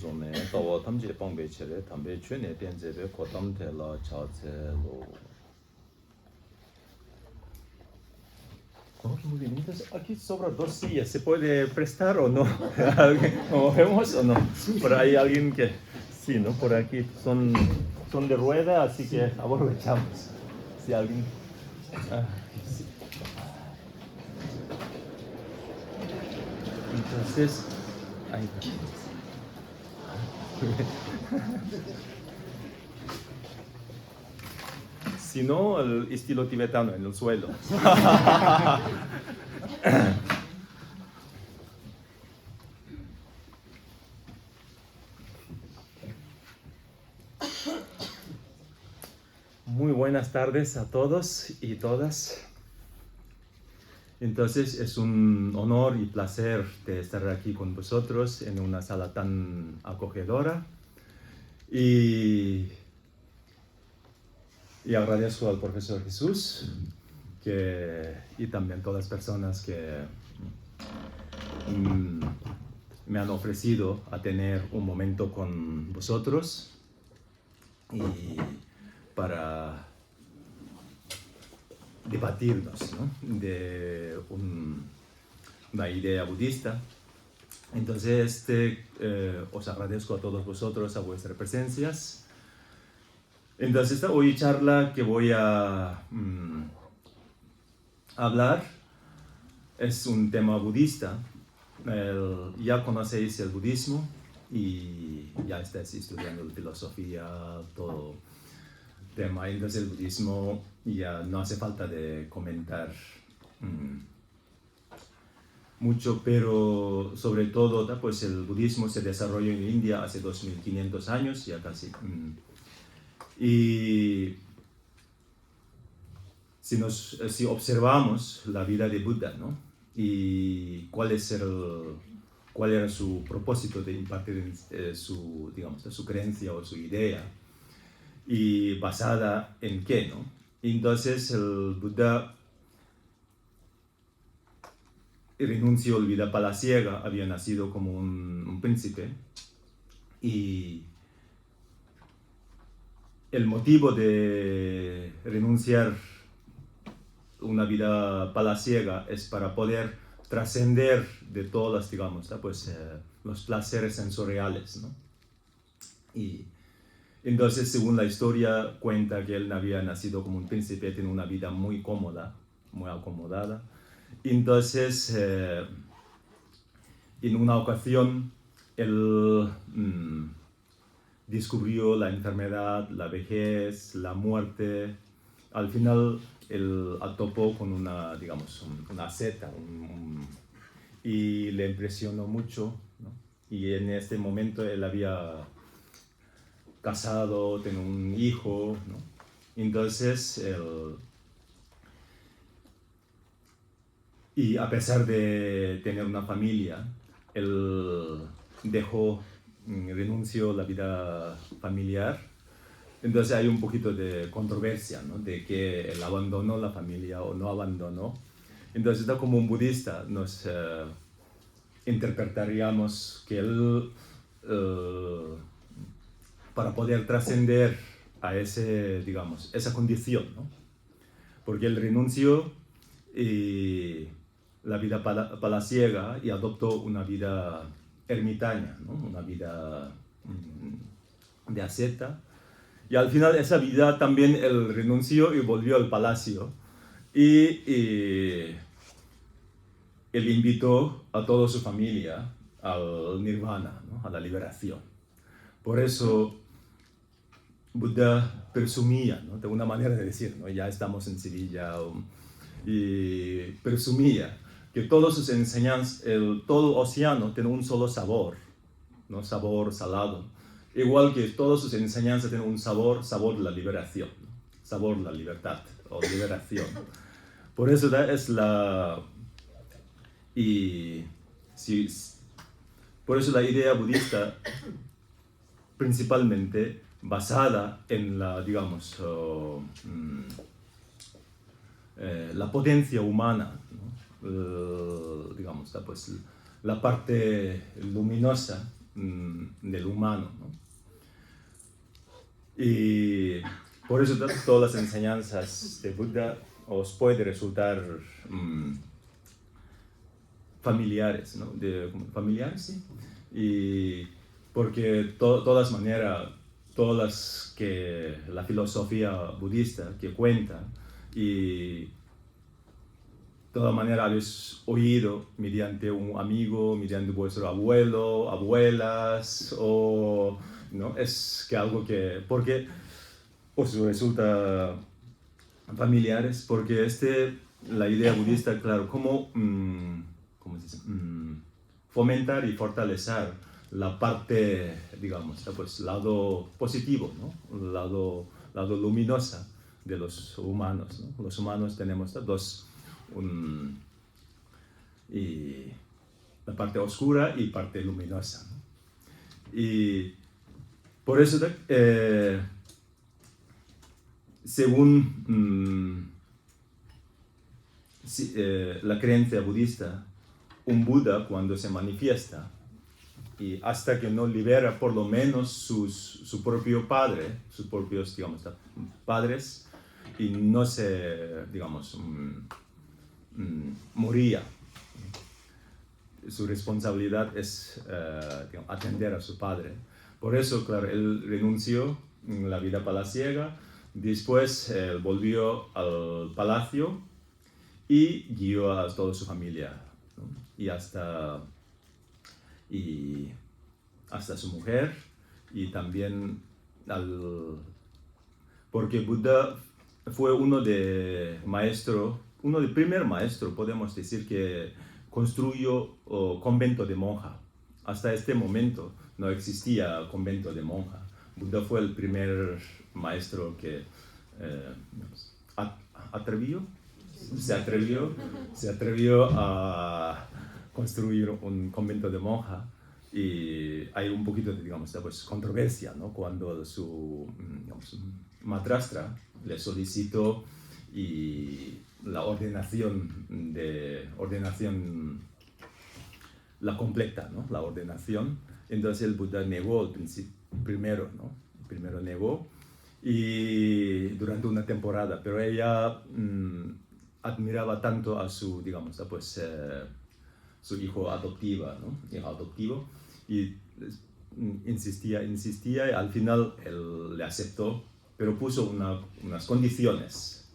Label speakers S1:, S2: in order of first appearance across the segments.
S1: zone tawa tamje pangbe chere tambe chune tenzebe kotam tela chaze lo. Muy bien, entonces aquí sobra dos sillas, ¿se puede prestar o no? ¿O vemos o no? Por ahí alguien que, sí, ¿no? Por aquí son de rueda, así que aprovechamos. Si alguien... sí. Entonces, ahí si no, el estilo tibetano en el suelo. Muy buenas tardes a todos y todas. Entonces es un honor y placer de estar aquí con vosotros en una sala tan acogedora. Y agradezco al profesor Jesús y también todas las personas que me han ofrecido a tener un momento con vosotros y para debatirnos, ¿no? De una idea budista. Entonces os agradezco a todos vosotros a vuestras presencias. Entonces hoy charla que voy a hablar es un tema budista. Ya conocéis el budismo y ya estáis estudiando filosofía, todo tema. Entonces el budismo ya no hace falta de comentar mucho, pero sobre todo pues el budismo se desarrolló en India hace 2500 años, ya casi. Y si observamos la vida de Buda, ¿no? Y cuál era su propósito de impartir su creencia o su idea, y basada en qué, ¿no? Entonces el Buda renunció a la vida palaciega, había nacido como un príncipe, y el motivo de renunciar a una vida palaciega es para poder trascender de todas los placeres sensoriales, ¿no? Y entonces, según la historia, cuenta que él había nacido como un príncipe, tiene una vida muy cómoda, muy acomodada. Entonces, en una ocasión, él descubrió la enfermedad, la vejez, la muerte. Al final, él topó con una seta, y le impresionó mucho, ¿no? Y en este momento él había casado, tenía un hijo, ¿no? Entonces, y a pesar de tener una familia, él renunció a la vida familiar. Entonces hay un poquito de controversia, ¿no? De que él abandonó la familia o no abandonó. Entonces, como un budista, nos interpretaríamos que él, para poder trascender a esa condición, ¿no? Porque él renunció la vida palaciega y adoptó una vida ermitaña, ¿no? Una vida de asceta. Y al final esa vida también él renunció y volvió al palacio. Y él invitó a toda su familia al nirvana, ¿no? A la liberación. Por eso Buda presumía, ¿no? De una manera de decir, ¿no? Ya estamos en Sevilla, y presumía que todas sus enseñanzas, todo océano tiene un solo sabor, ¿no? Sabor salado. Igual que todas sus enseñanzas tienen un sabor de la liberación, ¿no? Sabor de la libertad o liberación. Por eso por eso la idea budista principalmente basada en la potencia humana, ¿no? La parte luminosa del humano, ¿no? Y por eso todas las enseñanzas de Buda os pueden resultar familiares, ¿no? Familiares, sí. Y porque de todas maneras, todas las que la filosofía budista que cuenta, y de todas maneras habéis oído mediante un amigo, mediante vuestro abuelo, abuelas, o ¿no? Es que algo que, porque os resulta familiares, porque la idea budista, claro, ¿cómo se dice? Fomentar y fortalecer la parte, digamos, pues lado positivo, ¿no? Lado luminosa de los humanos, ¿no? Los humanos tenemos dos, y la parte oscura y parte luminosa, ¿no? Y por eso, según la creencia budista, un Buda cuando se manifiesta y hasta que no libera por lo menos su propio padre, sus propios, digamos, padres, y no se, digamos, moría. Su responsabilidad es digamos, atender a su padre. Por eso, claro, él renunció a la vida palaciega, después volvió al palacio y guió a toda su familia, ¿no? y hasta su mujer, y también porque Buda fue uno del primer maestro, podemos decir, que construyó convento de monja. Hasta este momento no existía convento de monja. Buda fue el primer maestro que se atrevió a construir un convento de monja, y hay un poquito de, digamos, pues, controversia, ¿no? Cuando su madrastra le solicitó y la ordenación, la completa, ¿no? La ordenación, entonces el Buda negó primero, ¿no? Primero negó, y durante una temporada, pero ella admiraba tanto a su, digamos, pues, su hijo adoptivo, y insistía, y al final él le aceptó, pero puso unas condiciones.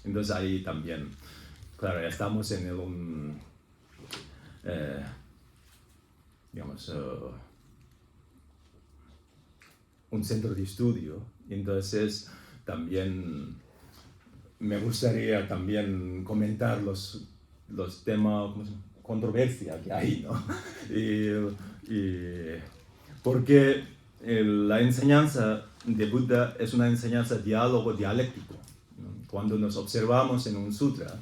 S1: Entonces ahí también, claro, ya estamos en un centro de estudio, entonces también me gustaría también comentar los temas, controversia que hay, ¿no? Porque la enseñanza de Buda es una enseñanza diálogo dialéctico, ¿no? Cuando nos observamos en un sutra,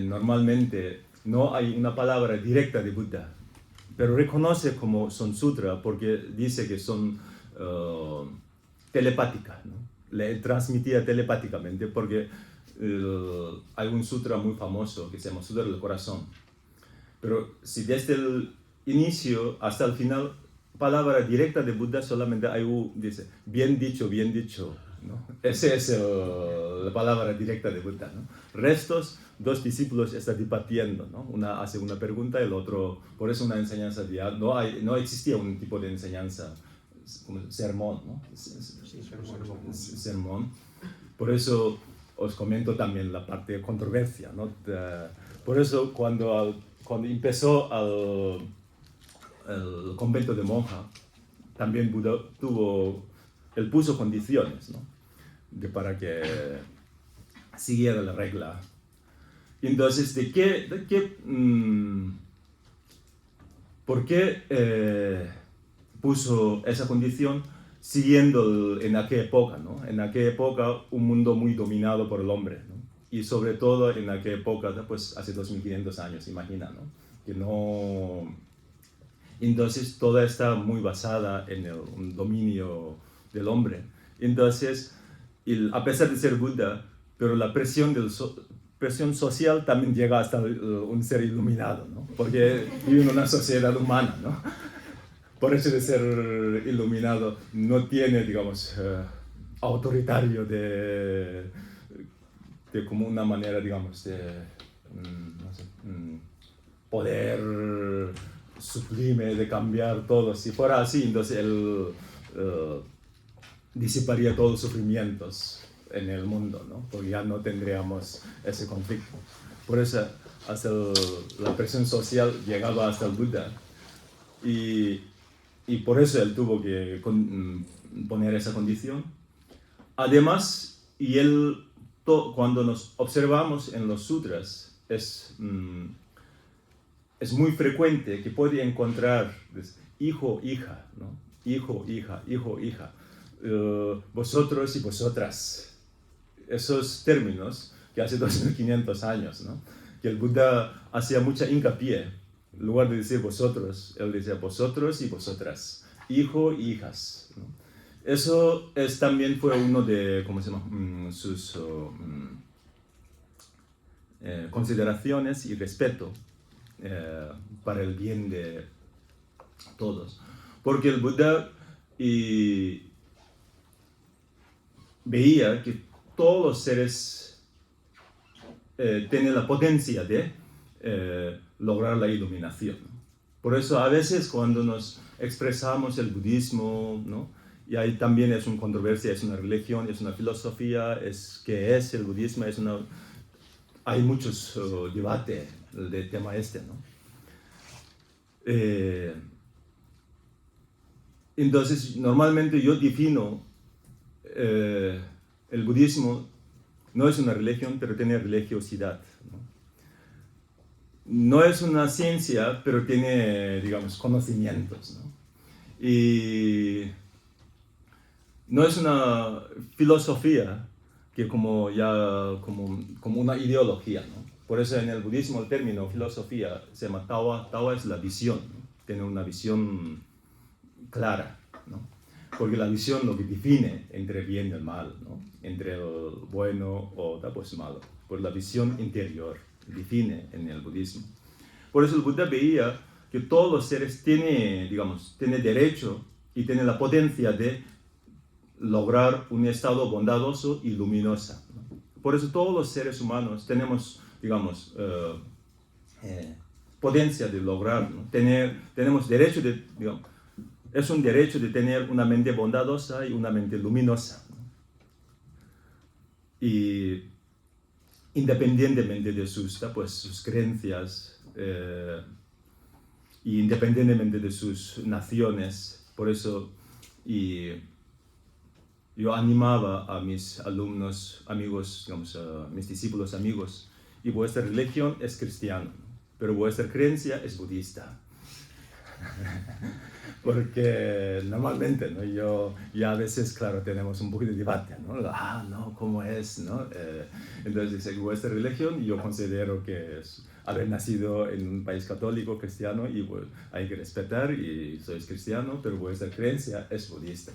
S1: normalmente no hay una palabra directa de Buda, pero reconoce como son sutra porque dice que son telepáticas, ¿no? Le transmitía telepáticamente, porque hay un sutra muy famoso que se llama Sutra del Corazón. Pero si desde el inicio hasta el final, palabra directa de Buda solamente hay dice, bien dicho, ¿no? Esa es la palabra directa de Buda, ¿no? Restos, dos discípulos están debatiendo, ¿no? Una hace una pregunta y el otro, por eso una enseñanza diaria, no existía un tipo de enseñanza como sermón, ¿no? Sermón. Por eso os comento también la parte de controversia, ¿no? Por eso cuando empezó el convento de monja, también Buda él puso condiciones, ¿no? Para que siguiera la regla. Entonces, ¿por qué puso esa condición? Siguiendo en aquella época, ¿no? En aquella época un mundo muy dominado por el hombre, ¿no? Y sobre todo en aquella época, pues hace 2500 años, imagina, ¿no? Que no... Entonces toda está muy basada en un dominio del hombre. Entonces, a pesar de ser Buda, pero la presión social también llega hasta un ser iluminado, ¿no? Porque vive en una sociedad humana, ¿no? por eso de ser iluminado, no tiene, digamos, autoritario de como una manera, digamos, de no sé, poder sublime de cambiar todo. Si fuera así, entonces él disiparía todos los sufrimientos en el mundo, ¿no? Porque ya no tendríamos ese conflicto. Por eso hasta la presión social llegaba hasta el Buda y por eso él tuvo que poner esa condición. Además, y él, cuando nos observamos en los sutras, es muy frecuente que puede encontrar hijo, hija, ¿no? Hijo, hija, hijo, hija, vosotros y vosotras. Esos términos que hace 2500 años, ¿no? Que el Buda hacía mucha hincapié. En lugar de decir vosotros, él decía vosotros y vosotras, hijo y hijas, ¿no? Eso también fue uno de, ¿cómo se llama? Sus consideraciones y respeto para el bien de todos. Porque el Buda veía que todos los seres tienen la potencia de lograr la iluminación, ¿no? Por eso a veces cuando nos expresamos el budismo, ¿no? Y ahí también es una controversia, es una religión, es una filosofía, ¿qué es el budismo? Hay muchos debates del tema ¿no? Entonces, normalmente yo defino el budismo no es una religión, pero tiene religiosidad, ¿no? No es una ciencia, pero tiene, digamos, conocimientos, ¿no? Y no es una filosofía que como una ideología, ¿no? Por eso en el budismo el término filosofía se llama tawa. Tawa es la visión, ¿no? Tiene una visión clara, ¿no? Porque la visión lo que define entre el bien y el mal, ¿no? Entre el bueno o pues malo. Por la visión interior define en el budismo. Por eso el Buda veía que todos los seres tienen derecho y tienen la potencia de lograr un estado bondadoso y luminoso, ¿no? Por eso todos los seres humanos tenemos, potencia de lograr, ¿no? Tenemos derecho es un derecho de tener una mente bondadosa y una mente luminosa, ¿no? Y independientemente de sus creencias, y independientemente de sus naciones. Por eso yo animaba a mis alumnos, amigos, a mis discípulos amigos, y vuestra religión es cristiana, ¿no? Pero vuestra creencia es budista. Porque normalmente, ¿no? Ya a veces, claro, tenemos un poco de debate, ¿no? No, ¿cómo es, no? Entonces dice, vuestra religión, yo considero que es haber nacido en un país católico, cristiano, y pues, hay que respetar, y sois cristiano, pero vuestra creencia es budista.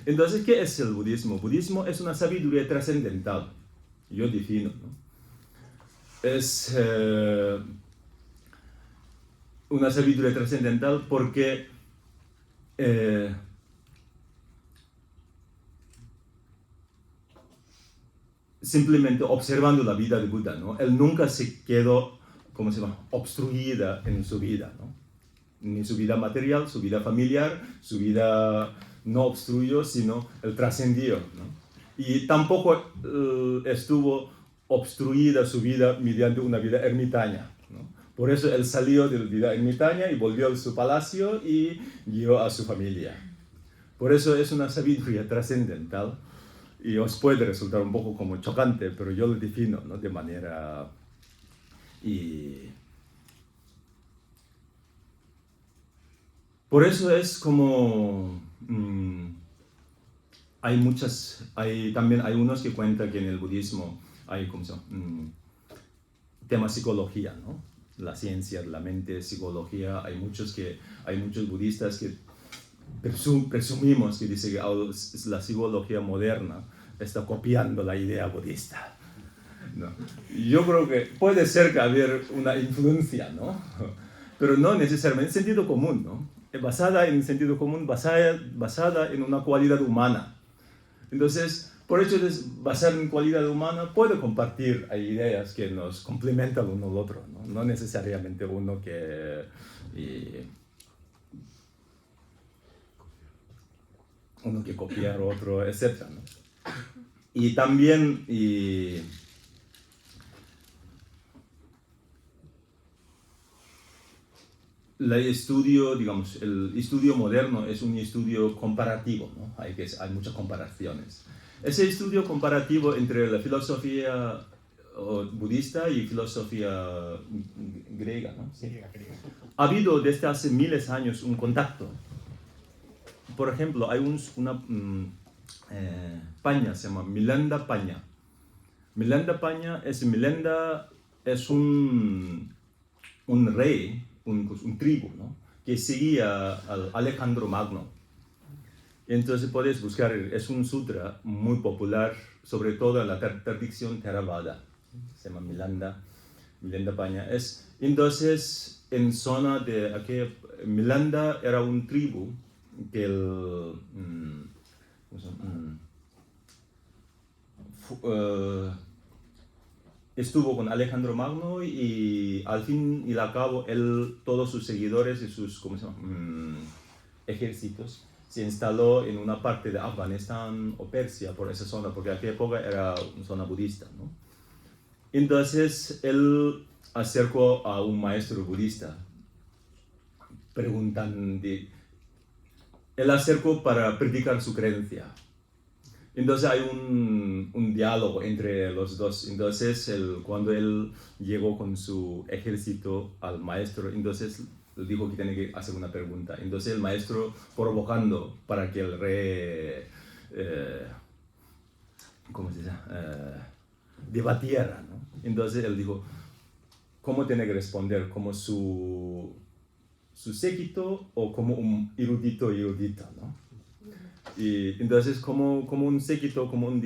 S1: Entonces, ¿qué es el budismo? El budismo es una sabiduría trascendental. Yo defino, ¿no? Es una sabiduría trascendental porque simplemente observando la vida de Buda, ¿no? Él nunca se quedó, obstruida en su vida, ¿no? Ni su vida material, su vida familiar, su vida no obstruyó, sino él trascendió, ¿no? Y tampoco estuvo obstruida su vida mediante una vida ermitaña, ¿no? Por eso él salió de la vida ermitaña y volvió a su palacio y guió a su familia. Por eso es una sabiduría trascendental y os puede resultar un poco como chocante, pero yo lo defino, ¿no? De manera... Por eso es como... también hay unos que cuentan que en el budismo hay tema psicología, ¿no? La ciencia, la mente, psicología. Hay muchos budistas que presumimos que dicen que la psicología moderna está copiando la idea budista, ¿no? Yo creo que puede ser que haya una influencia, ¿no? Pero no necesariamente, sentido común, ¿no? basada en sentido común, basada en una cualidad humana. Entonces, por hecho de basar en cualidad humana, puede compartir ideas que nos complementan uno al otro, ¿no? No necesariamente uno que copiar otro, etc., ¿no? Y también el estudio moderno es un estudio comparativo, ¿no? Hay muchas comparaciones. Ese estudio comparativo entre la filosofía budista y filosofía griega, ¿no? Sí. Ha habido desde hace miles de años un contacto. Por ejemplo, hay una paña, se llama Milanda Paña. Milanda Paña es un rey, un tribu, ¿no? Que seguía al Alejandro Magno. Entonces puedes buscar, es un sutra muy popular, sobre todo en la tradición Theravada. Se llama Milanda Paña. Entonces, en zona de aquí, Milanda era un tribu que estuvo con Alejandro Magno y al fin y al cabo todos sus seguidores y sus ejércitos se instaló en una parte de Afganistán o Persia, por esa zona, porque en aquella época era una zona budista, ¿no? Entonces él acercó a un maestro budista, él acercó para predicar su creencia. Entonces hay un diálogo entre los dos. Entonces cuando él llegó con su ejército al maestro, entonces le dijo que tiene que hacer una pregunta. Entonces el maestro provocando para que el rey debatiera, ¿no? Entonces él dijo, ¿cómo tiene que responder? ¿Como su séquito o como un erudito, ¿no? Y entonces como un séquito, como un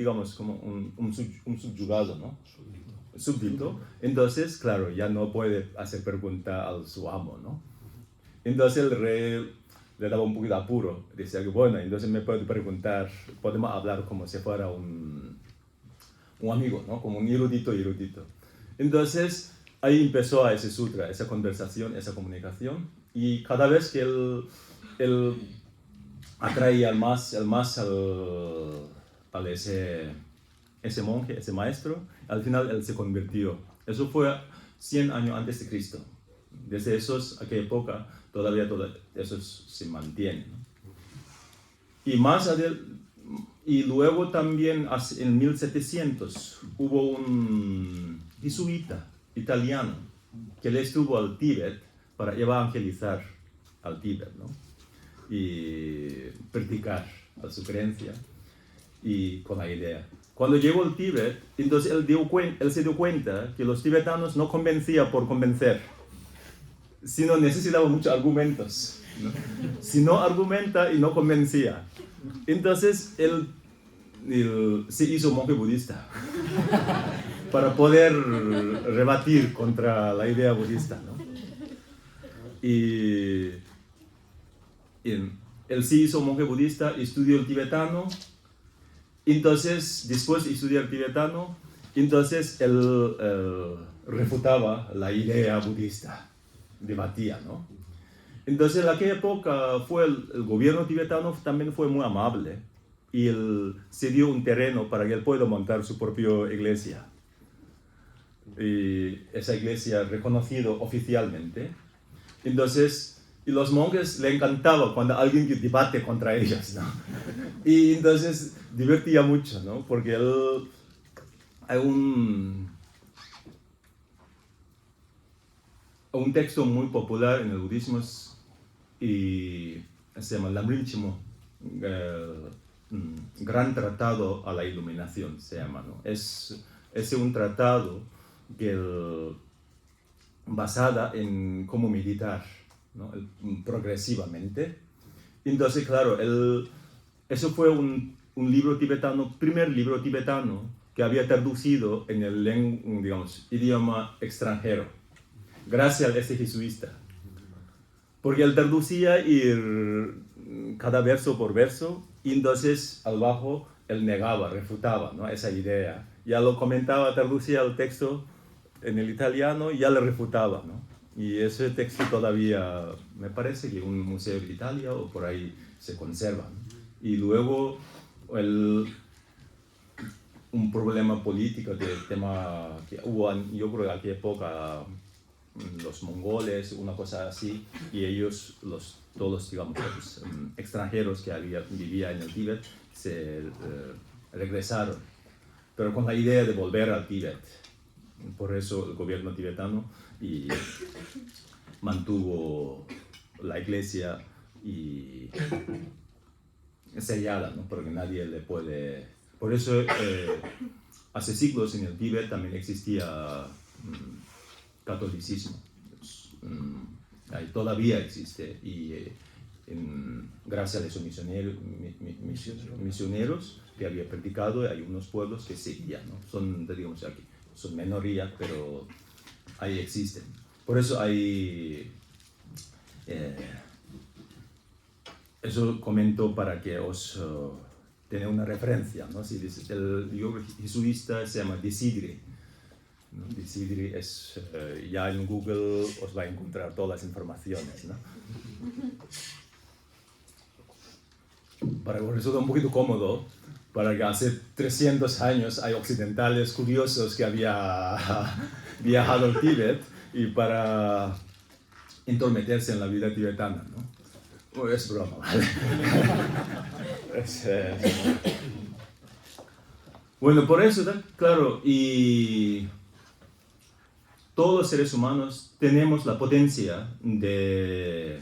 S1: subyugado, ¿no? Súbdito. Entonces, claro, ya no puede hacer pregunta a su amo, ¿no? Entonces el rey le daba un poquito de apuro. Decía que, bueno, entonces me puede preguntar, podemos hablar como si fuera un amigo, ¿no? Como un erudito. Entonces, ahí empezó ese sutra, esa conversación, esa comunicación. Y cada vez que él atraía al ese monje, ese maestro, al final él se convirtió. Eso fue 100 años antes de Cristo. Desde aquella época, todavía eso se mantiene, ¿no? Y luego también en 1700 hubo un jesuita italiano que le estuvo al Tíbet para evangelizar al Tíbet, ¿no? Y practicar su creencia y con la idea. Cuando llegó al Tíbet, entonces él se dio cuenta que los tibetanos no convencían por convencer, sino necesitaban muchos argumentos, ¿no? Si no argumenta y no convencía, entonces él se hizo monje budista para poder rebatir contra la idea budista, ¿no? Y él se hizo monje budista, estudió el tibetano. Entonces, después de estudiar el tibetano, entonces él refutaba la idea budista, debatía, ¿no? Entonces, en aquella época el gobierno tibetano también fue muy amable y él cedió un terreno para que él pueda montar su propia iglesia. Y esa iglesia reconocida oficialmente. Entonces, y los monjes le encantaba cuando alguien debate contra ellos, ¿no? Y entonces divertía mucho, ¿no? Porque hay un texto muy popular en el budismo y se llama Lamrimchimo, Gran Tratado a la Iluminación, se llama, ¿no? Es un tratado basada en cómo meditar, ¿no? Progresivamente. Entonces, claro, eso fue un libro tibetano, primer libro tibetano que había traducido en el idioma extranjero, gracias a ese jesuita. porque él traducía ir cada verso por verso, y entonces abajo él negaba, refutaba, ¿no?, esa idea. Ya lo comentaba, traducía el texto en el italiano y ya le refutaba, ¿no? Y ese texto todavía, me parece que en un museo de Italia o por ahí se conserva, ¿no? Y luego un problema político del tema que hubo, yo creo que en aquella época, los mongoles, una cosa así, y ellos, todos, digamos, los extranjeros que vivían en el Tíbet, se regresaron, pero con la idea de volver al Tíbet. Por eso el gobierno tibetano mantuvo la iglesia sellada, ¿no?, porque nadie le puede... Por eso hace siglos en el Tíbet también existía catolicismo. Ahí todavía existe, y gracias a esos misioneros que había predicado, hay unos pueblos que seguían, ¿no? Son, digamos, aquí, son minorías, pero ahí existen. Por eso hay... eso comento para que os tenga una referencia, ¿no? Si el yoga jesuita se llama Desideri, ¿no? Desideri es, ya en Google os va a encontrar todas las informaciones, ¿no? Para que os resulte un poquito cómodo, para que hace 300 años hay occidentales curiosos que había viajado al Tíbet y para entrometerse en la vida tibetana, ¿no? Oh, es broma, ¿vale? Bueno, por eso, claro, y todos los seres humanos tenemos la potencia de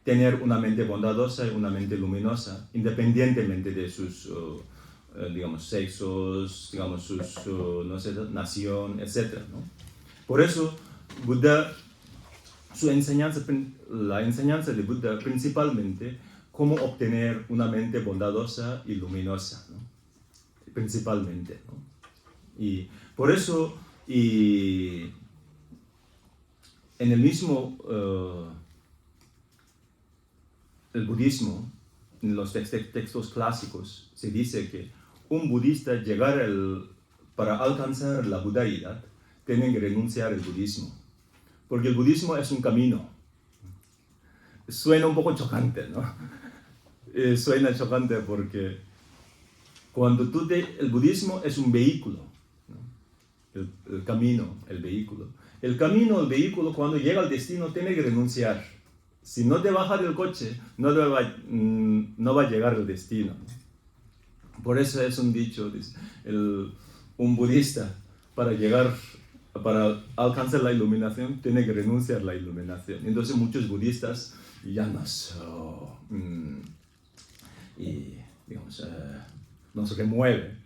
S1: tener una mente bondadosa y una mente luminosa, independientemente de sus, digamos, sexos, digamos, sus, no sé, nación, etc., ¿no? Por eso, Buda, la enseñanza de Buda principalmente, cómo obtener una mente bondadosa y luminosa, ¿no? Principalmente, ¿no? Y por eso, y en el mismo, el budismo, en los textos clásicos, se dice que un budista para alcanzar la budaidad, tiene que renunciar al budismo. Porque el budismo es un camino. Suena un poco chocante, ¿no? Suena chocante porque el budismo es un vehículo, ¿no? El camino, el vehículo. El camino, el vehículo, cuando llega al destino, tiene que renunciar. Si no te bajas del coche, no va a llegar al destino. Por eso es un dicho, un budista, para alcanzar la iluminación, tiene que renunciar a la iluminación. Entonces muchos budistas ya no se remueve,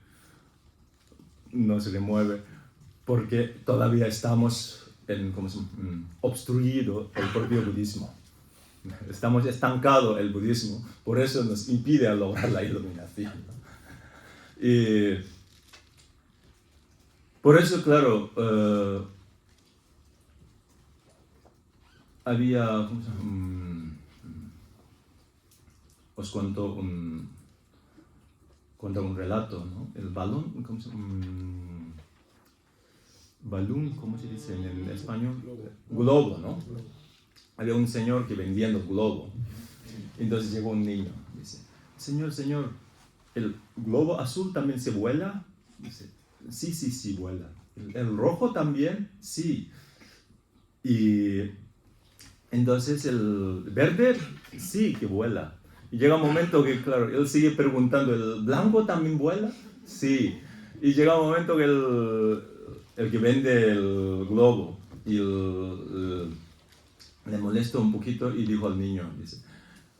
S1: porque todavía estamos obstruido el propio budismo. Estamos estancados el budismo, por eso nos impide lograr la iluminación, ¿no? Y por eso, claro, había, os cuento un relato, ¿no? El balón, balón, ¿cómo se dice en español? Globo, ¿no? Había un señor que vendiendo globo. Entonces llegó un niño, dice: Señor, ¿el globo azul también se vuela? Dice: sí, vuela. ¿El rojo también? Sí. Y entonces el verde, sí, que vuela. Y llega un momento que, claro, él sigue preguntando: ¿el blanco también vuela? Sí. Y llega un momento que el que vende el globo le molesta un poquito y dijo al niño, dice: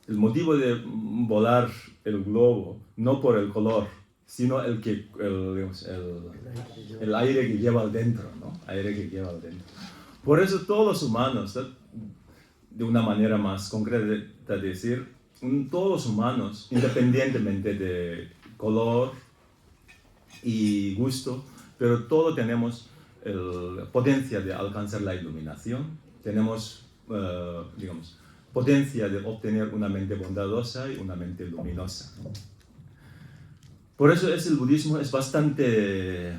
S1: el motivo de volar el globo, no por el color, sino el aire que lleva al dentro, ¿no? Aire que lleva al dentro. Por eso todos los humanos, de una manera más concreta de decir, todos los humanos, independientemente de color y gusto, pero todos tenemos la potencia de alcanzar la iluminación. Tenemos digamos, potencia de obtener una mente bondadosa y una mente luminosa, ¿no? Por eso el budismo es bastante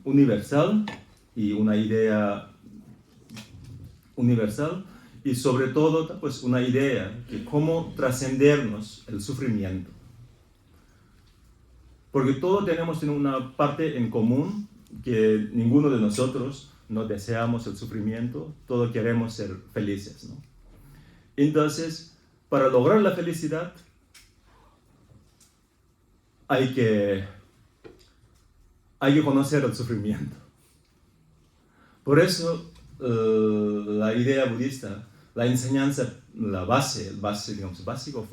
S1: universal y una idea universal y sobre todo pues una idea de cómo trascendernos el sufrimiento. Porque todos tenemos una parte en común que ninguno de nosotros no deseamos el sufrimiento, todos queremos ser felices, ¿no? Entonces, para lograr la felicidad hay que conocer el sufrimiento. Por eso la idea budista, la enseñanza, la base, digamos, básico,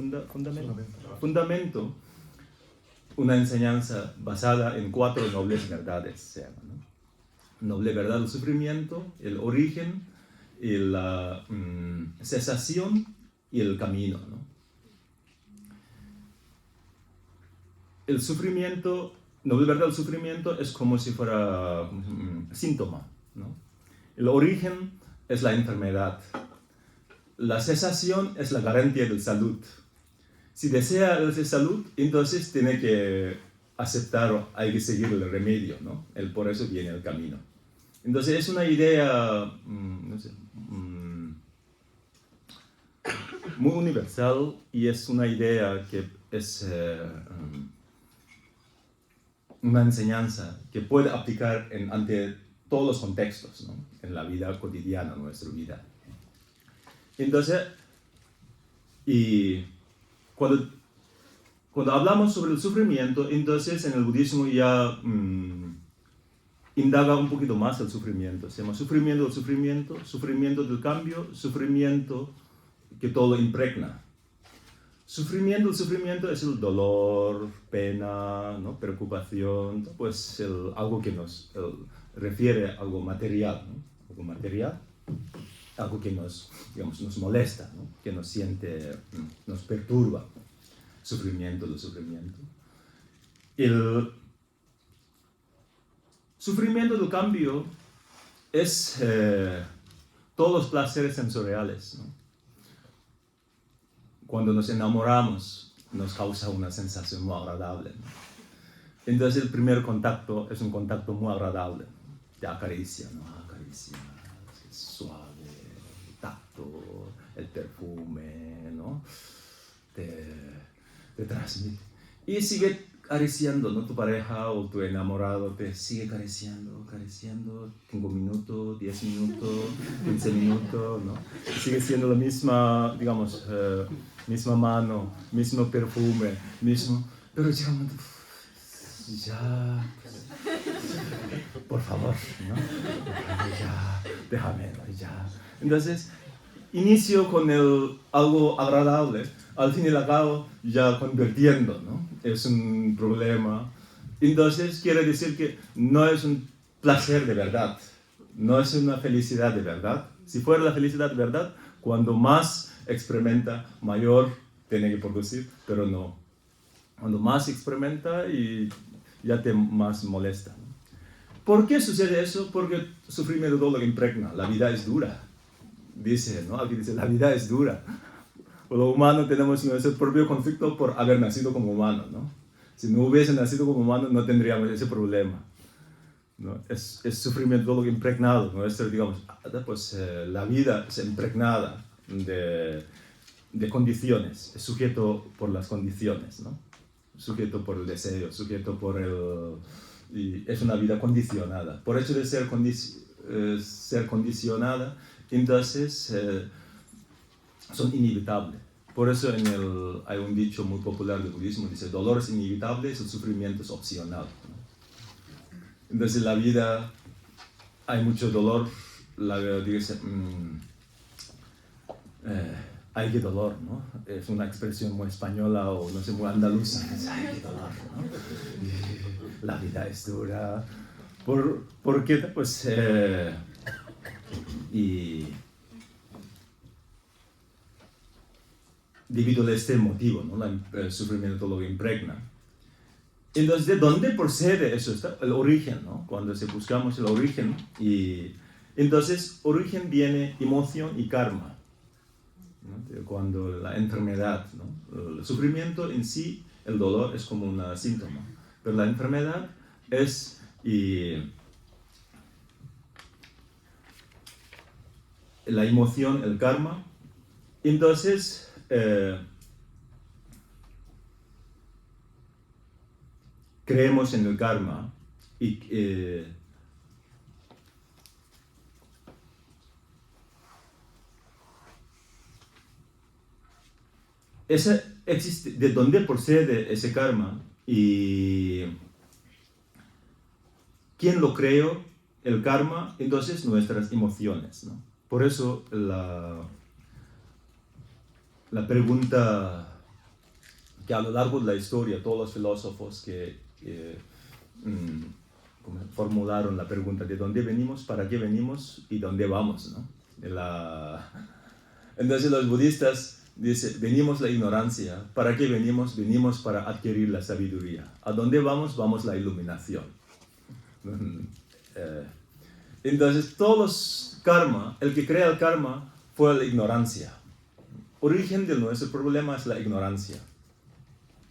S1: fundamento, una enseñanza basada en 4 nobles verdades, se llama, ¿no? Noble verdad del sufrimiento, el origen, y la cesación y el camino, ¿no? El sufrimiento, noble verdad del sufrimiento es como si fuera síntoma, ¿no? El origen es la enfermedad. La cesación es la garantía de salud. Si desea esa salud, entonces tiene que aceptar, hay que seguir el remedio, ¿no? Por eso viene el camino. Entonces es una idea, no sé, muy universal y es una idea que es una enseñanza que puede aplicar ante todos los contextos, ¿no? En la vida cotidiana, nuestra vida. Entonces, y cuando hablamos sobre el sufrimiento, entonces en el budismo ya indaga un poquito más el sufrimiento. Se llama sufrimiento del sufrimiento, sufrimiento del cambio, sufrimiento que todo impregna. Sufrimiento, el sufrimiento es el dolor, pena, ¿no? Preocupación, pues algo que nos refiere a algo material, ¿no? Algo material, algo que nos, digamos, nos molesta, ¿no? Que nos siente, nos perturba. Sufrimiento del sufrimiento. El sufrimiento del cambio es todos los placeres sensoriales, ¿no? Cuando nos enamoramos, nos causa una sensación muy agradable, ¿no? Entonces el primer contacto es un contacto muy agradable, de acaricia, ¿no? Acaricia, es suave, el tacto, el perfume, ¿no? Te transmite. Y sigue acariciando, ¿no? Tu pareja o tu enamorado te sigue acariciando, 5 minutos, 10 minutos, 15 minutos, ¿no? Sigue siendo la misma, digamos, misma mano, mismo perfume, mismo... Pero llega un momento, ya, por favor, ¿no? Ya, déjame, ya. Entonces, inicio con algo agradable, al fin y al cabo ya convirtiendo, ¿no? Es un problema. Entonces quiere decir que no es un placer de verdad, no es una felicidad de verdad. Si fuera la felicidad de verdad, cuando más experimenta, mayor tiene que producir, pero no. Cuando más experimenta y ya te más molesta, ¿no? ¿Por qué sucede eso? Porque sufrimiento todo lo que impregna, la vida es dura. Dice, ¿no? Aquí dice, la vida es dura. Por lo humano tenemos nuestro propio conflicto por haber nacido como humano, ¿no? Si no hubiese nacido como humano no tendríamos ese problema, ¿no? Es sufrimiento todo lo que impregnado, ¿no? Digamos, pues la vida es impregnada de condiciones, es sujeto por las condiciones, ¿no? Sujeto por el deseo, sujeto por y es una vida condicionada. Por hecho de ser condicionada, entonces son inevitables. Por eso hay un dicho muy popular del budismo, dice, dolor es inevitable, el sufrimiento es opcional, ¿no? Entonces la vida, hay mucho dolor, dice, ay, qué dolor, ¿no? Es una expresión muy española o no sé, muy andaluza, ay, qué dolor, ¿no? La vida es dura. ¿Por qué? Pues, y debido a este motivo, ¿no? El sufrimiento todo lo que impregna. Entonces, ¿de dónde procede eso? Está el origen, ¿no? Cuando buscamos el origen, y entonces, origen viene emoción y karma. cuando la enfermedad, ¿no? El sufrimiento en sí, el dolor es como un síntoma, pero la enfermedad es la emoción, el karma. Entonces, creemos en el karma y existe, de dónde procede ese karma y quién lo creó, el karma, entonces nuestras emociones, ¿no? Por eso la pregunta que a lo largo de la historia todos los filósofos que formularon la pregunta de dónde venimos, para qué venimos y dónde vamos, ¿no? Entonces los budistas dicen, venimos la ignorancia, ¿para qué venimos? Venimos para adquirir la sabiduría. ¿A dónde vamos? Vamos la iluminación. Entonces todos los karma, el que crea el karma fue la ignorancia. Origen de nuestro problema es la ignorancia.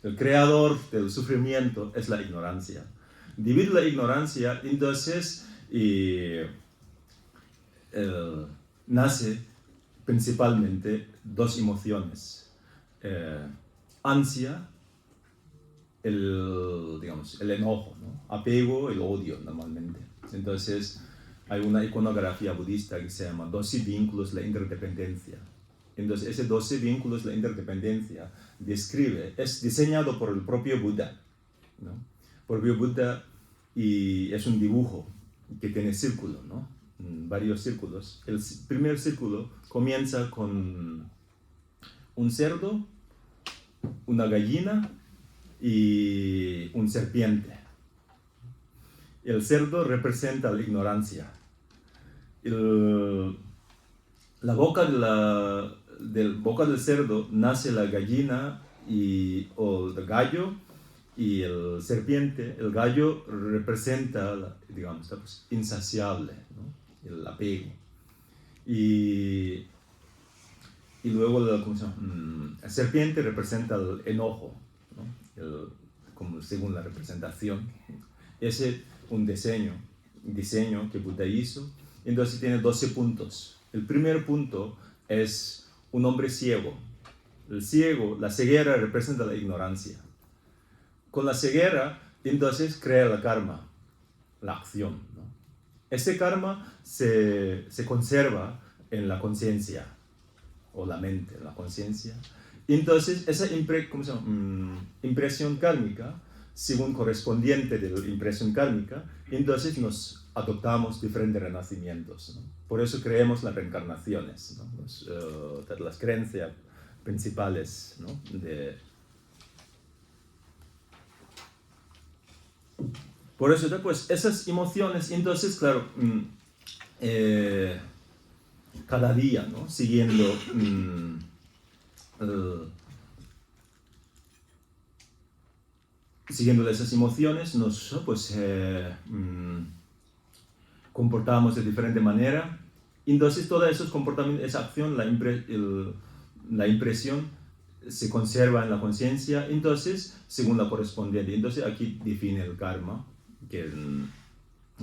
S1: El creador del sufrimiento es la ignorancia. Debido a la ignorancia, entonces, nace principalmente dos emociones. Ansia, el enojo, ¿no? Apego, el odio normalmente. Entonces, hay una iconografía budista que se llama 12 vínculos, la interdependencia. Entonces, ese 12 vínculos, la interdependencia, es diseñado por el propio Buda, ¿no? Propio Buda, y es un dibujo que tiene círculos, ¿no? Varios círculos. El primer círculo comienza con un cerdo, una gallina y un serpiente. El cerdo representa la ignorancia. La boca del cerdo nace la gallina o el gallo, y el serpiente, el gallo representa, digamos, pues, insaciable, ¿no? El apego. Y luego la serpiente representa el enojo, ¿no? Como según la representación. Ese es un diseño que Buda hizo. Entonces tiene 12 puntos. El primer punto es un hombre ciego. El ciego, la ceguera representa la ignorancia. Con la ceguera, entonces crea la karma, la acción, ¿no? Este karma se conserva en la conciencia, o la mente, la conciencia. Entonces, esa impresión kármica, según correspondiente de la impresión kármica, entonces nos adoptamos diferentes renacimientos, ¿no? Por eso creemos las reencarnaciones, ¿no? Las creencias principales, ¿no? Por eso, pues, esas emociones, entonces, claro, cada día, ¿no? Siguiendo esas emociones, nos pues, comportamos de diferente manera. Entonces, todos esos comportamientos, esa acción, la impresión se conserva en la conciencia, entonces, según la correspondiente. Entonces, aquí define el karma, que es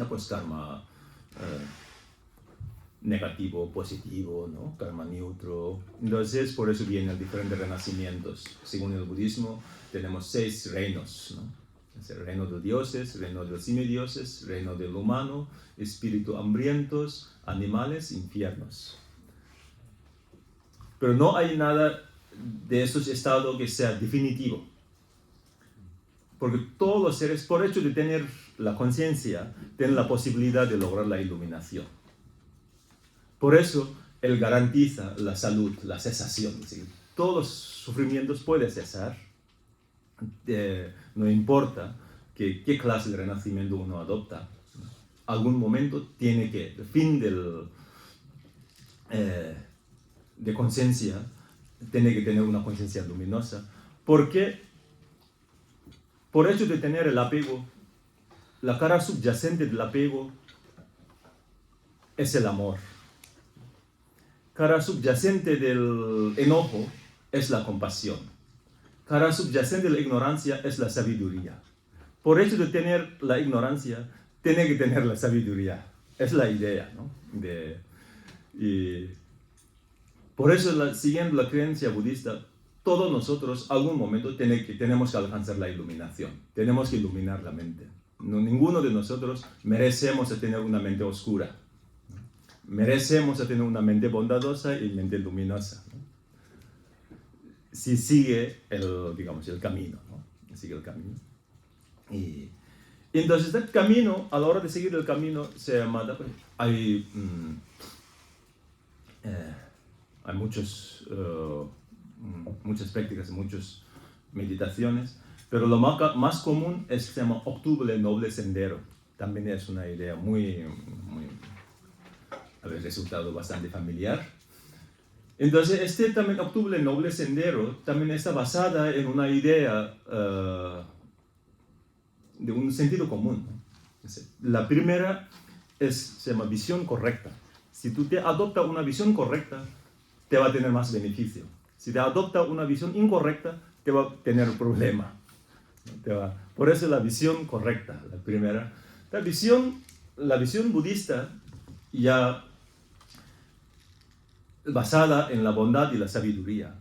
S1: pues, karma negativo, positivo, ¿no? Karma neutro. Entonces, por eso vienen diferentes renacimientos. Según el budismo, tenemos 6 reinos, ¿no? Es el reino de dioses, reino de los semidioses, reino del humano, espíritu hambrientos, animales, infiernos. Pero no hay nada de esos estados que sea definitivo. Porque todos los seres, por hecho de tener la conciencia, tienen la posibilidad de lograr la iluminación. Por eso, él garantiza la salud, la cesación. ¿Sí? Todos los sufrimientos pueden cesar. No importa qué clase de renacimiento uno adopta. Algún momento tiene que, el fin de conciencia, tiene que tener una conciencia luminosa. Porque, por hecho de tener el apego, la cara subyacente del apego es el amor. cara subyacente del enojo es la compasión. Cara subyacente de la ignorancia es la sabiduría. Por hecho de tener la ignorancia, tiene que tener la sabiduría. Es la idea, ¿no? Y por eso, siguiendo la creencia budista, todos nosotros, algún momento, tenemos que alcanzar la iluminación. Tenemos que iluminar la mente. No, ninguno de nosotros merecemos tener una mente oscura. Merecemos tener una mente bondadosa y mente luminosa, ¿no? Si sigue el camino, ¿no? Sigue el camino. Y entonces el camino, a la hora de seguir el camino, se llama, hay muchas prácticas, muchas meditaciones, pero lo más común se llama Octuple Noble Sendero. También es una idea muy resultado bastante familiar. Entonces, también Octuple Noble Sendero también está basada en una idea de un sentido común, ¿no? La primera se llama visión correcta. Si tú te adoptas una visión correcta, te va a tener más beneficio. Si te adoptas una visión incorrecta, te va a tener problema. Por eso la visión correcta, la primera. La visión budista ya basada en la bondad y la sabiduría.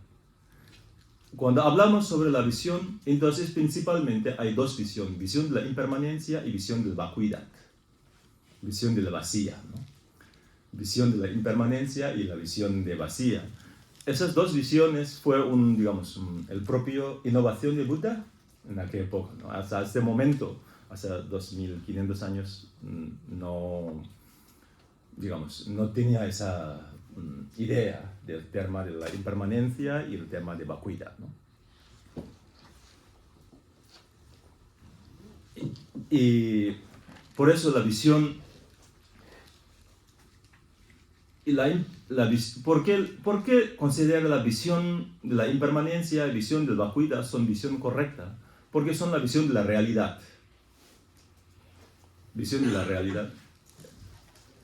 S1: Cuando hablamos sobre la visión, entonces principalmente hay dos visiones: visión de la impermanencia y visión del vacuidad, visión de la vacía, ¿no? Visión de la impermanencia y la visión de vacía. Esas dos visiones fue el propio innovación de Buda en aquella época, ¿no? Hasta este momento, hasta 2500 años, no tenía esa idea del tema de la impermanencia y el tema de vacuidad, ¿no? Y por eso la visión y ¿por qué considera la visión de la impermanencia y visión del vacuidad son visión correcta? Porque son la visión de la realidad. Visión de la realidad.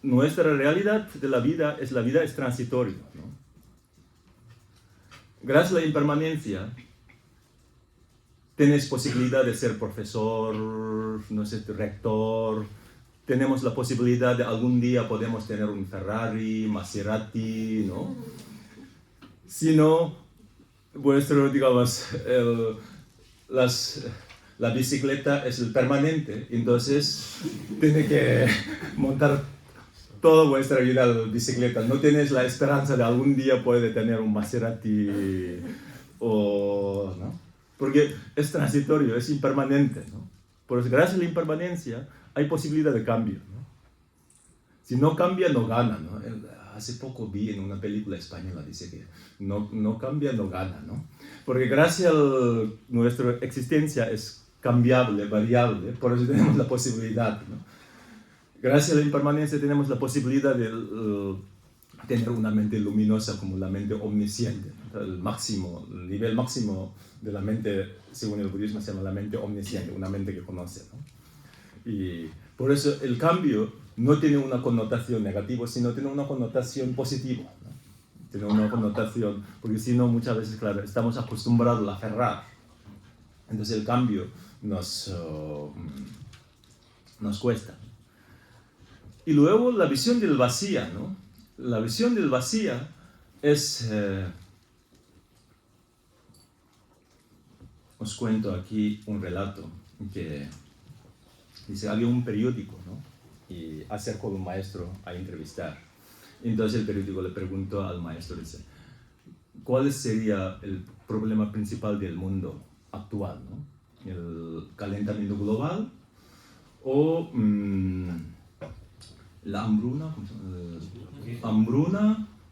S1: Nuestra realidad de la vida es transitoria, ¿no? Gracias a la impermanencia, tienes posibilidad de ser profesor, rector. Tenemos la posibilidad de algún día podemos tener un Ferrari, Maserati, ¿no? Si no, la bicicleta es el permanente, entonces tiene que montar toda vuestra vida la bicicleta. No tienes la esperanza de algún día poder tener un Maserati, ¿no? Porque es transitorio, es impermanente, ¿no? Por eso, gracias a la impermanencia, hay posibilidad de cambio, ¿no? Si no cambia, no gana, ¿no? Hace poco vi en una película española, dice que no cambia, no gana, ¿no? Porque gracias a nuestra existencia es cambiable, variable, por eso tenemos la posibilidad, ¿no? Gracias a la impermanencia tenemos la posibilidad de tener una mente luminosa como la mente omnisciente. El nivel máximo de la mente, según el budismo, se llama la mente omnisciente, una mente que conoce, ¿no? Y por eso el cambio no tiene una connotación negativa, sino tiene una connotación positiva, ¿no? Tiene una connotación, porque si no, muchas veces, claro, estamos acostumbrados a aferrar. Entonces el cambio nos cuesta. Y luego la visión del vacía, ¿no? La visión del vacía es... os cuento aquí un relato que dice, había un periódico, ¿no? Y acercó a un maestro a entrevistar. Entonces el periódico le preguntó al maestro, dice, ¿cuál sería el problema principal del mundo actual, ¿no? ¿El calentamiento global o la hambruna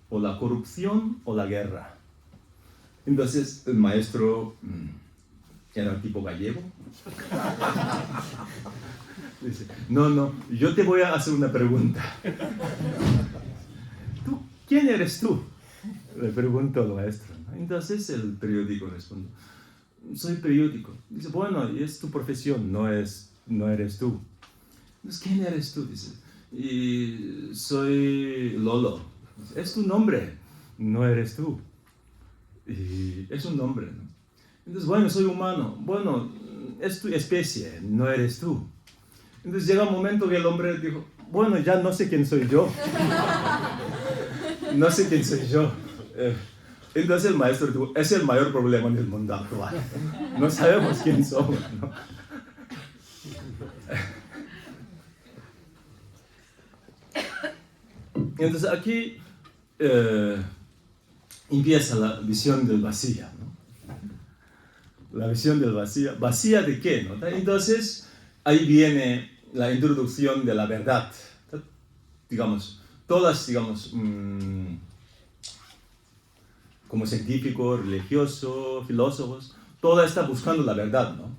S1: o la corrupción o la guerra? Entonces el maestro era tipo gallego. Dice, no, yo te voy a hacer una pregunta. ¿Quién eres tú? Le preguntó al maestro, ¿no? Entonces el periódico responde, soy periódico. Dice, bueno, es tu profesión, no eres tú. Entonces, ¿quién eres tú? Dice, y soy Lolo. Dice, es tu nombre. no eres tú. Y es un nombre, ¿no? Entonces, bueno, soy humano. Bueno, es tu especie, no eres tú. Entonces llega un momento que el hombre dijo, bueno, ya no sé quién soy yo. No sé quién soy yo. Entonces el maestro dijo, es el mayor problema del mundo actual. No sabemos quién somos, ¿no? Entonces aquí empieza la visión del vacío, ¿no? La visión del vacío. ¿Vacía de qué, no? Entonces ahí viene la introducción de la verdad. Digamos, todas, digamos, como científicos, religiosos, filósofos, toda está buscando la verdad, ¿no?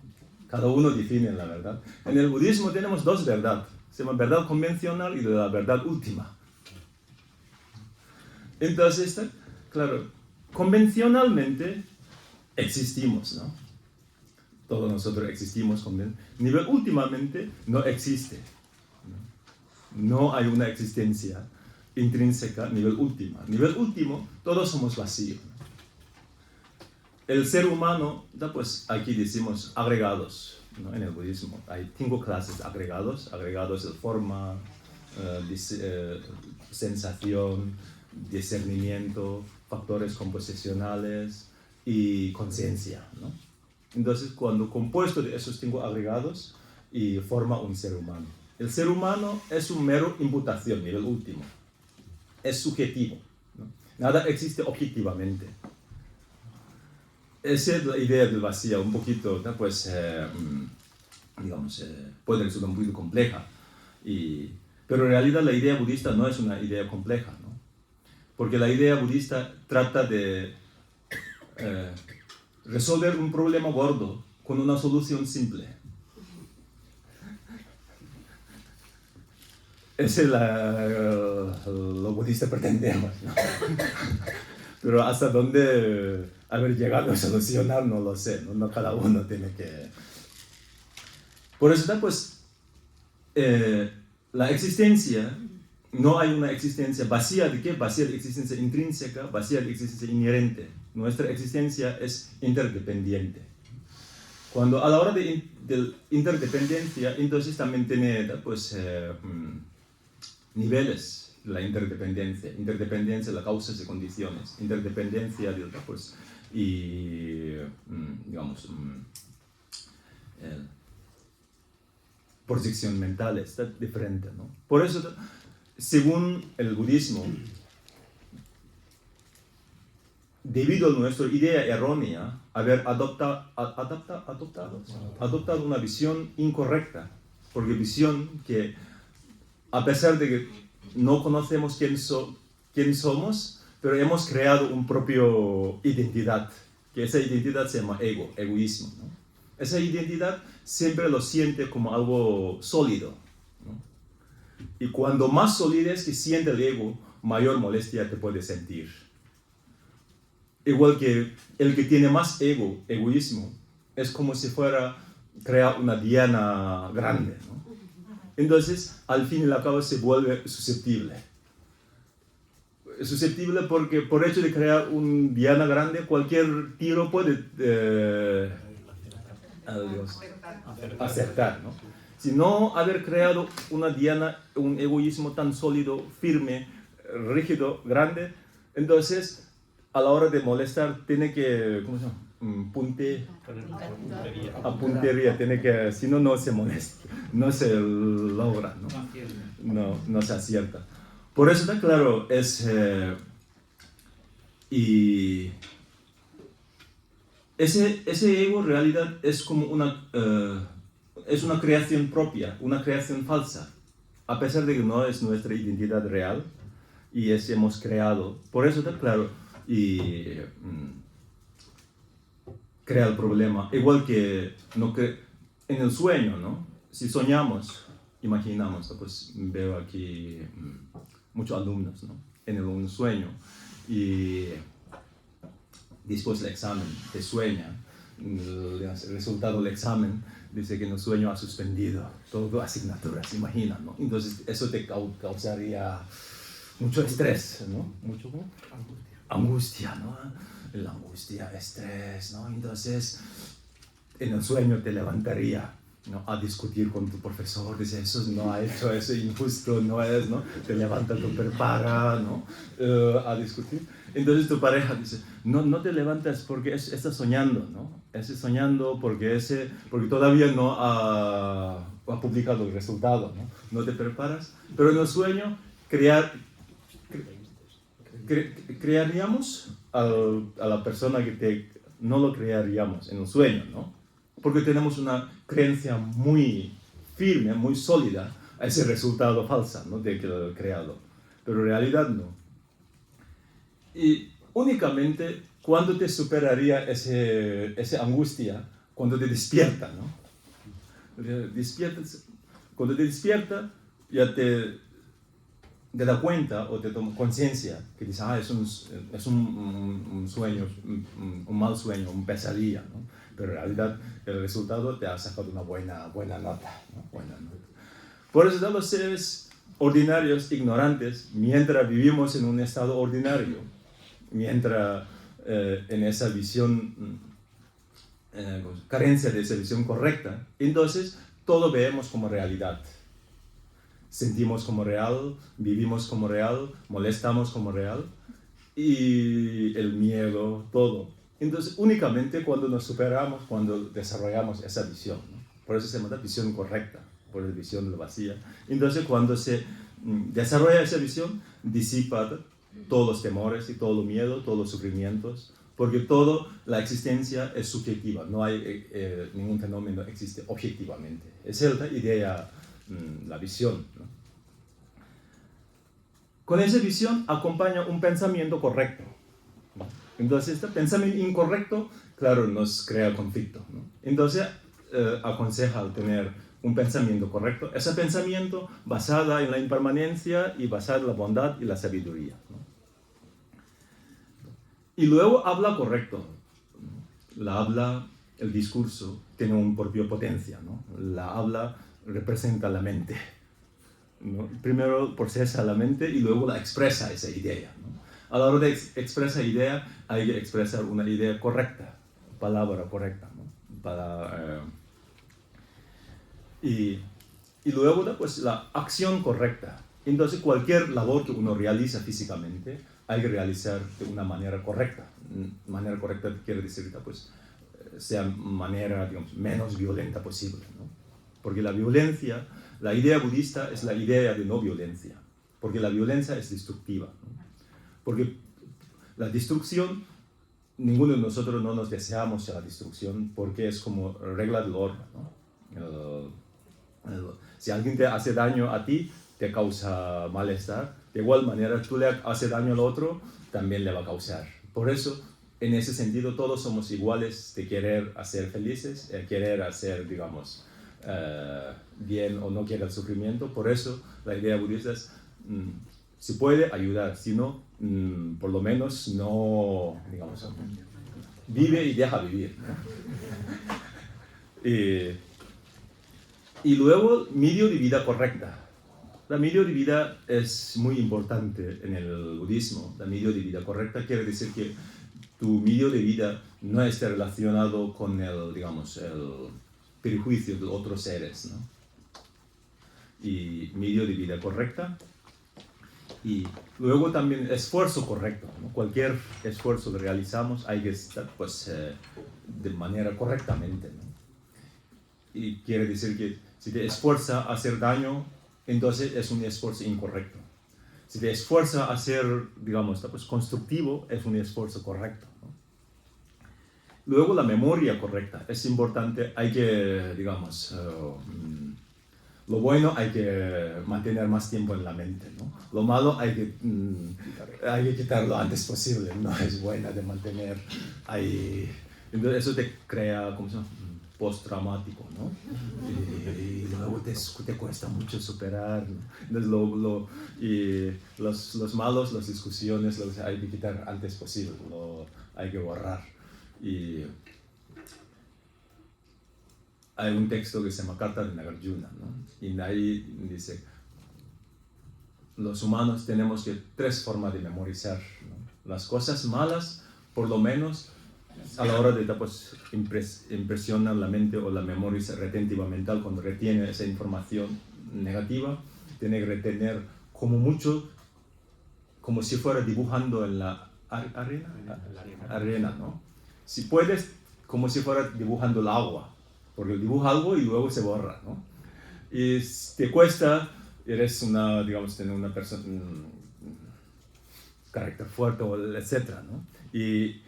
S1: Cada uno define la verdad. En el budismo tenemos dos verdades. Se llama verdad convencional y la verdad última. Entonces, claro, convencionalmente existimos, ¿no? Todos nosotros existimos. Nivel últimamente no existe. No hay una existencia intrínseca, nivel último. Nivel último, todos somos vacíos. El ser humano, pues aquí decimos agregados, ¿no? En el budismo hay 5 clases de agregados. Agregados de forma, sensación, discernimiento, factores composicionales y conciencia, ¿no? Entonces, cuando compuesto de esos 5 agregados, y forma un ser humano. El ser humano es un mero imputación, nivel último. Es subjetivo, ¿no? Nada existe objetivamente. Esa es la idea del vacío, un poquito, ¿no? Pues, digamos, puede ser un poquito compleja. Pero en realidad la idea budista no es una idea compleja, ¿no? Porque la idea budista trata de resolver un problema gordo con una solución simple. Ese es lo budista pretendemos, ¿no? Pero hasta dónde haber llegado a solucionar no lo sé, ¿no? No cada uno tiene que... Por eso, pues, la existencia, no hay una existencia vacía de qué, vacía de existencia intrínseca, vacía de existencia inherente. Nuestra existencia es interdependiente. Cuando a la hora de interdependencia, entonces también tiene, pues, niveles la interdependencia. Interdependencia de las causas y condiciones. Interdependencia de pues, y, digamos, proyección mental está diferente, ¿no? Por eso, según el budismo, debido a nuestra idea errónea, haber adoptado una visión incorrecta, porque visión que, a pesar de que no conocemos quién somos, pero hemos creado una propia identidad, que esa identidad se llama egoísmo, ¿no? Esa identidad siempre lo siente como algo sólido, ¿no? Y cuando más solidez que siente el ego, mayor molestia te puede sentir. Igual que el que tiene más egoísmo, es como si fuera crear una diana grande, ¿no? Entonces, al fin y al cabo se vuelve susceptible. Susceptible porque por hecho de crear un diana grande, cualquier tiro puede acertar, ¿no? Si no haber creado una diana, un egoísmo tan sólido, firme, rígido, grande, entonces a la hora de molestar tiene que, ¿cómo se llama? Puntería, tiene que, si no, no se molesta, no se logra, ¿no? No se acierta. Por eso está claro, y ese ego en realidad es como es una creación propia, una creación falsa, a pesar de que no es nuestra identidad real y hemos creado. Por eso está claro, y crea el problema. Igual que en el sueño, ¿no? Si soñamos, imaginamos, pues veo aquí muchos alumnos, ¿no? En un sueño y después del examen te sueña, el resultado del examen dice que en el sueño ha suspendido todas las asignaturas, imagina, ¿no? Entonces eso te causaría mucho estrés, ¿no? Mucho angustia, ¿no? La angustia, estrés, ¿no? Entonces, en el sueño te levantaría, ¿no? A discutir con tu profesor, dice, eso no ha hecho, eso es injusto, no es, ¿no? Te levanta, te prepara, ¿no? A discutir. Entonces tu pareja dice, no te levantas porque estás soñando, ¿no? Estás soñando porque todavía no ha publicado el resultado, ¿no? No te preparas, pero en el sueño crearíamos a la persona no lo crearíamos en el sueño, ¿no? Porque tenemos una creencia muy firme, muy sólida a ese resultado falso, ¿no? De que lo he creado. Pero en realidad no. Y únicamente cuando te superaría esa angustia, cuando te despierta, ¿no? Cuando te despierta, ya te da cuenta o te toma conciencia que dices, es un sueño, un mal sueño, un pesadilla, ¿no? Pero en realidad el resultado te ha sacado una buena nota, ¿no? Buena nota. Por eso los seres ordinarios, ignorantes, mientras vivimos en un estado ordinario, mientras en esa visión, carencia de esa visión correcta, entonces todo vemos como realidad. Sentimos como real, vivimos como real, molestamos como real, y el miedo, todo. Entonces, únicamente cuando nos superamos, cuando desarrollamos esa visión, ¿no? Por eso se llama visión correcta, por la visión de la vacía. Entonces, cuando se desarrolla esa visión, disipa todos los temores y todo el miedo, todos los sufrimientos, porque toda la existencia es subjetiva, no hay ningún fenómeno existe objetivamente. Esa es la idea, la visión, ¿no? Con esa visión acompaña un pensamiento correcto, ¿no? Entonces, este pensamiento incorrecto, claro, nos crea conflicto, ¿no? Entonces, aconseja tener un pensamiento correcto, ese pensamiento basado en la impermanencia y basado en la bondad y la sabiduría, ¿no? Y luego habla correcto. La habla, el discurso, tiene una propia potencia, ¿no? La habla representa la mente, ¿no? Primero procesa la mente y luego la expresa esa idea, ¿no? A la hora de expresar idea, hay que expresar una idea correcta, palabra correcta, ¿no? Y luego pues, la acción correcta. Entonces, cualquier labor que uno realiza físicamente, hay que realizar de una manera correcta. Manera correcta quiere decir, pues, sea manera, digamos, menos violenta posible, ¿no? Porque la violencia, la idea budista es la idea de no violencia, porque la violencia es destructiva, ¿no? Porque la destrucción, ninguno de nosotros no nos deseamos la destrucción, porque es como regla del orden, ¿no? Si alguien te hace daño a ti, te causa malestar. De igual manera, tú le haces daño al otro, también le va a causar. Por eso, en ese sentido, todos somos iguales de querer hacer felices, querer hacer, digamos, bien o no querer el sufrimiento. Por eso, la idea budista es, si puede, ayudar. Si no, por lo menos no, digamos, vive y deja vivir, ¿no? Y luego, medio de vida correcta. La medio de vida es muy importante en el budismo. La medio de vida correcta quiere decir que tu medio de vida no esté relacionado con el, digamos, el prejuicio de otros seres, ¿no? Y medio de vida correcta. Y luego también esfuerzo correcto, ¿no? Cualquier esfuerzo que realizamos hay que estar, pues, de manera correctamente, ¿no? Y quiere decir que si te esfuerza a hacer daño, entonces es un esfuerzo incorrecto. Si te esfuerza a ser, digamos, pues, constructivo, es un esfuerzo correcto, ¿no? Luego la memoria correcta es importante, hay que, digamos, lo bueno hay que mantener más tiempo en la mente, ¿no? Lo malo hay que quitarlo lo antes posible, no es buena de mantener ahí. Entonces eso te crea, ¿cómo se llama? Postraumático, ¿no? Y luego te cuesta mucho superar, ¿no? Entonces y los malos, las discusiones, hay que quitar antes posible, hay que borrar. Y hay un texto que se llama Carta de Nagarjuna, ¿no? Y ahí dice, los humanos tenemos tres formas de memorizar, ¿no? Las cosas malas, por lo menos, a la hora de pues, impresionar la mente o la memoria retentiva mental, cuando retiene esa información negativa, tiene que retener como mucho, como si fuera dibujando en la arena, ¿no? Si puedes, como si fuera dibujando el agua, porque dibuja algo y luego se borra, ¿no? Y te cuesta, eres una, digamos, tener una persona, carácter fuerte, etcétera, ¿no? Y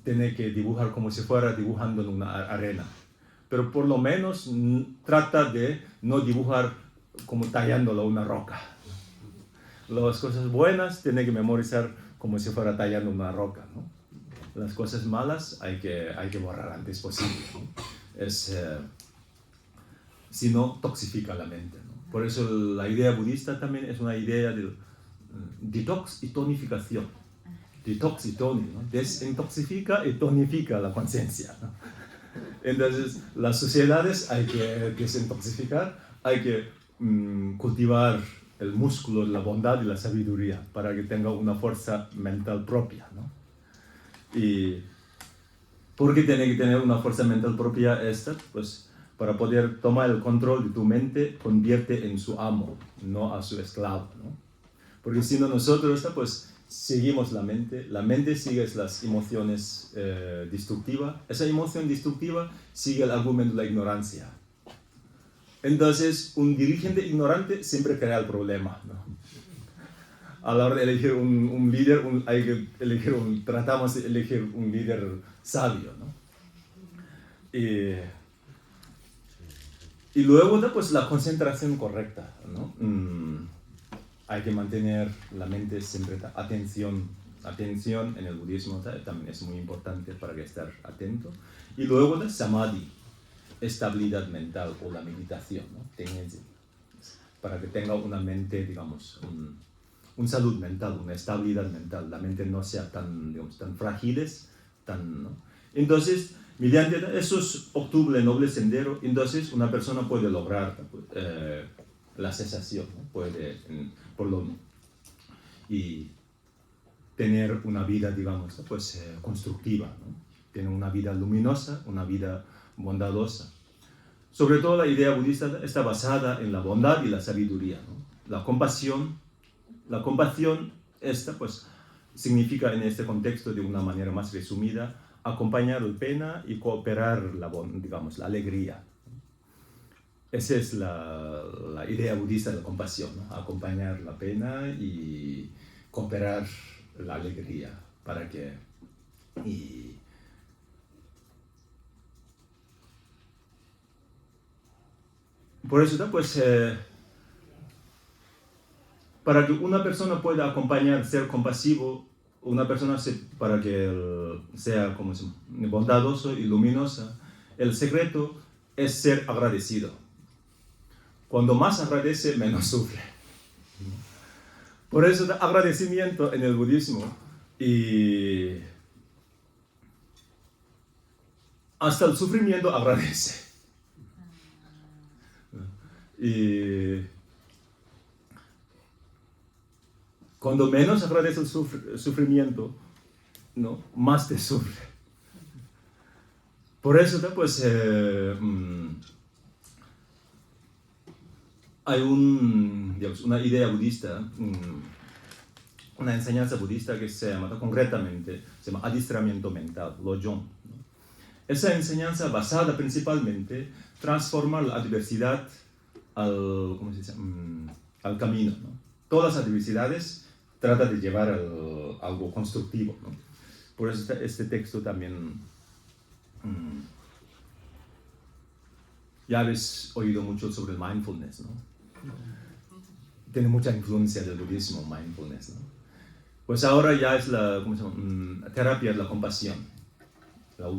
S1: tiene que dibujar como si fuera dibujando en una arena. Pero por lo menos trata de no dibujar como tallándolo una roca. Las cosas buenas tiene que memorizar como si fuera tallando una roca, ¿no? Las cosas malas hay que borrar antes posible, ¿no? Si no, toxifica la mente, ¿no? Por eso la idea budista también es una idea de detox y tonificación. Detox y toning, ¿no? Desintoxifica y tonifica la conciencia, ¿no? Entonces, las sociedades hay que desintoxicar, hay que cultivar el músculo de la bondad y la sabiduría para que tenga una fuerza mental propia, ¿no? Y ¿por qué tiene que tener una fuerza mental propia esta? Pues para poder tomar el control de tu mente, convierte en su amo, no a su esclavo, ¿no? Porque si no nosotros, pues seguimos la mente sigue las emociones destructivas, esa emoción destructiva sigue el argumento de la ignorancia. Entonces, un dirigente ignorante siempre crea el problema, ¿no? A la hora de elegir un líder, hay que elegir tratamos de elegir un líder sabio, ¿no? Y luego, pues, la concentración correcta, ¿no? Hay que mantener la mente siempre, atención en el budismo también es muy importante para que estar atento. Y luego, samadhi, estabilidad mental o la meditación, ¿no? Para que tenga una mente, digamos, una salud mental, una estabilidad mental, la mente no sea tan, digamos, tan frágiles, ¿no? Entonces, mediante esos octuple noble sendero, entonces una persona puede lograr la cesación, ¿no? Puede, y tener una vida, digamos, pues, constructiva, ¿no? Tener una vida luminosa, una vida bondadosa. Sobre todo la idea budista está basada en la bondad y la sabiduría, ¿no? La compasión, esta pues significa en este contexto de una manera más resumida, acompañar la pena y cooperar digamos, la alegría. Esa es la idea budista de la compasión, ¿no? Acompañar la pena y cooperar la alegría para que... Por eso, pues, para que una persona pueda acompañar, ser compasivo, una persona para que sea como bondadoso y luminosa, el secreto es ser agradecido. Cuando más agradece, menos sufre. Por eso el agradecimiento en el budismo y hasta el sufrimiento agradece. Y cuando menos agradece el sufrimiento, ¿no? Más te sufre. Por eso, pues, hay digamos, una idea budista, una enseñanza budista que se llama, concretamente, se llama adiestramiento mental, Lojong, ¿no? Esa enseñanza basada principalmente transforma la adversidad al camino, ¿no? Todas las adversidades trata de llevar algo constructivo, ¿no? Por eso este texto también, ya habéis oído mucho sobre el mindfulness, ¿no? Tiene mucha influencia del budismo, mindfulness, ¿no? Pues ahora ya es la terapia de la compasión, las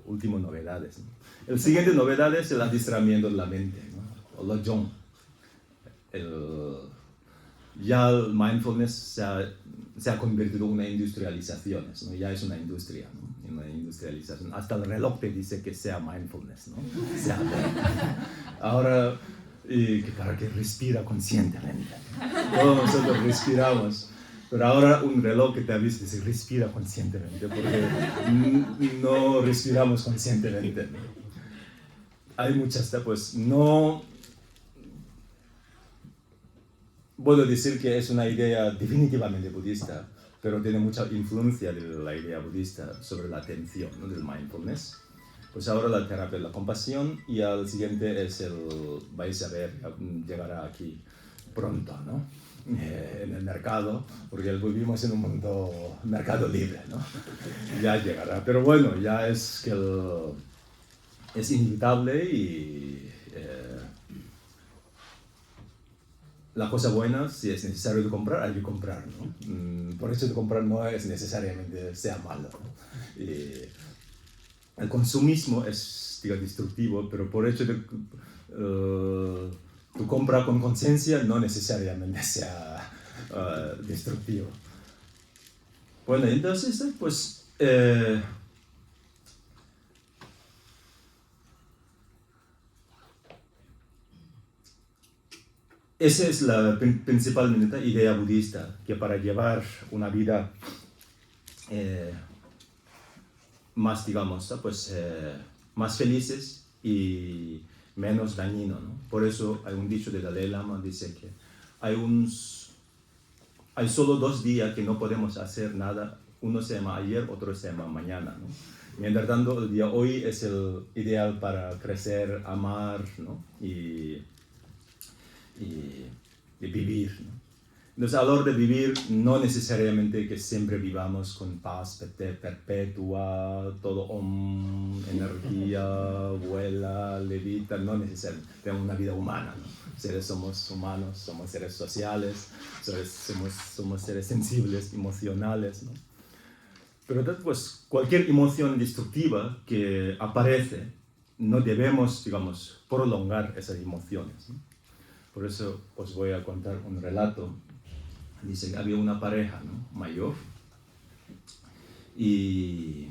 S1: últimas novedades, ¿no? El siguiente novedad es el adiestramiento de la mente, ¿no? O Lojong. Ya el mindfulness se ha convertido en una industrialización, ¿no? Ya es una industria, ¿no? Una industrialización. Hasta el reloj te dice que sea mindfulness, ¿no? Ahora, para que respira conscientemente. Todos nosotros respiramos. Pero ahora un reloj que te avisa si respira conscientemente, porque no respiramos conscientemente, ¿no? Hay muchas, pues no puedo decir que es una idea definitivamente budista, pero tiene mucha influencia de la idea budista sobre la atención, ¿no? Del mindfulness. Pues ahora la terapia de la compasión y al siguiente es el, vais a ver, llegará aquí pronto, ¿no? En el mercado, porque vivimos en un mundo mercado libre, ¿no? Ya llegará, pero bueno, ya es que es inevitable y la cosa buena, si es necesario de comprar, hay que comprar, ¿no? Por eso de comprar no es necesariamente sea malo, ¿no? El consumismo es, digo, destructivo, pero por hecho de tu compra con conciencia no necesariamente sea destructivo. Bueno, entonces, pues, esa es la principal idea budista, que para llevar una vida más, digamos, pues, más felices y menos dañino, ¿no? Por eso hay un dicho de Dalai Lama, dice que hay solo 2 días que no podemos hacer nada, uno se llama ayer, otro se llama mañana, ¿no? Mientras tanto, el día hoy es el ideal para crecer, amar, ¿no? y vivir, ¿no? Entonces, a la hora de vivir, no necesariamente que siempre vivamos con paz perpetua, todo energía, vuela, levita, no necesariamente. Tenemos una vida humana, ¿no? Somos humanos, somos seres sociales, somos seres sensibles, emocionales, ¿no? Pero pues, cualquier emoción destructiva que aparece, no debemos, digamos, prolongar esas emociones, ¿no? Por eso os voy a contar un relato. Dice que había una pareja, ¿no? Mayor y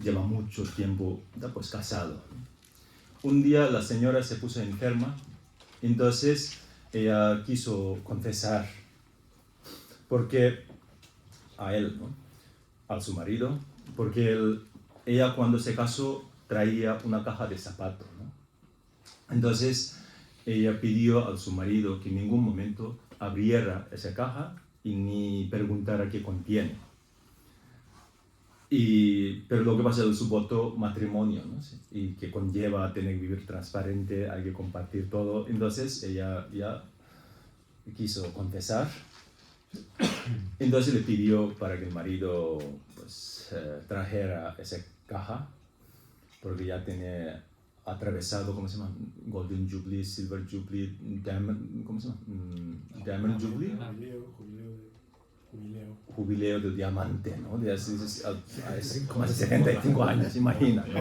S1: lleva mucho tiempo pues, casado, ¿no? Un día la señora se puso enferma, entonces ella quiso confesar porque a él, ¿no? A su marido, porque ella cuando se casó traía una caja de zapatos, ¿no? Entonces ella pidió a su marido que en ningún momento abriera esa caja y ni preguntara qué contiene. Pero lo que pasa es su voto matrimonio, ¿no? Sí, y que conlleva a tener que vivir transparente, hay que compartir todo. Entonces ella ya quiso confesar. Entonces le pidió para que el marido pues, trajera esa caja, porque ya tenía atravesado, ¿cómo se llama? Golden Jubilee, Silver Jubilee, Diamond, ¿cómo se llama? Diamond Jubilee. Jubileo de diamante, ¿no? De hace más de 75 años, imagina, ¿no?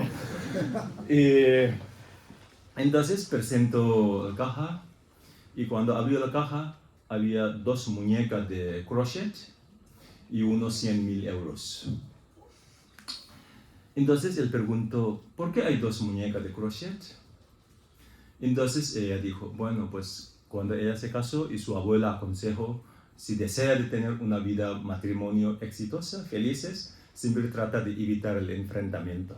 S1: Entonces presentó la caja y cuando abrió la caja había 2 muñecas de crochet y unos 100.000 euros. Entonces él preguntó, ¿por qué hay 2 muñecas de crochet? Entonces ella dijo, bueno, pues cuando ella se casó y su abuela aconsejó, si desea de tener una vida matrimonio exitosa, felices, siempre trata de evitar el enfrentamiento.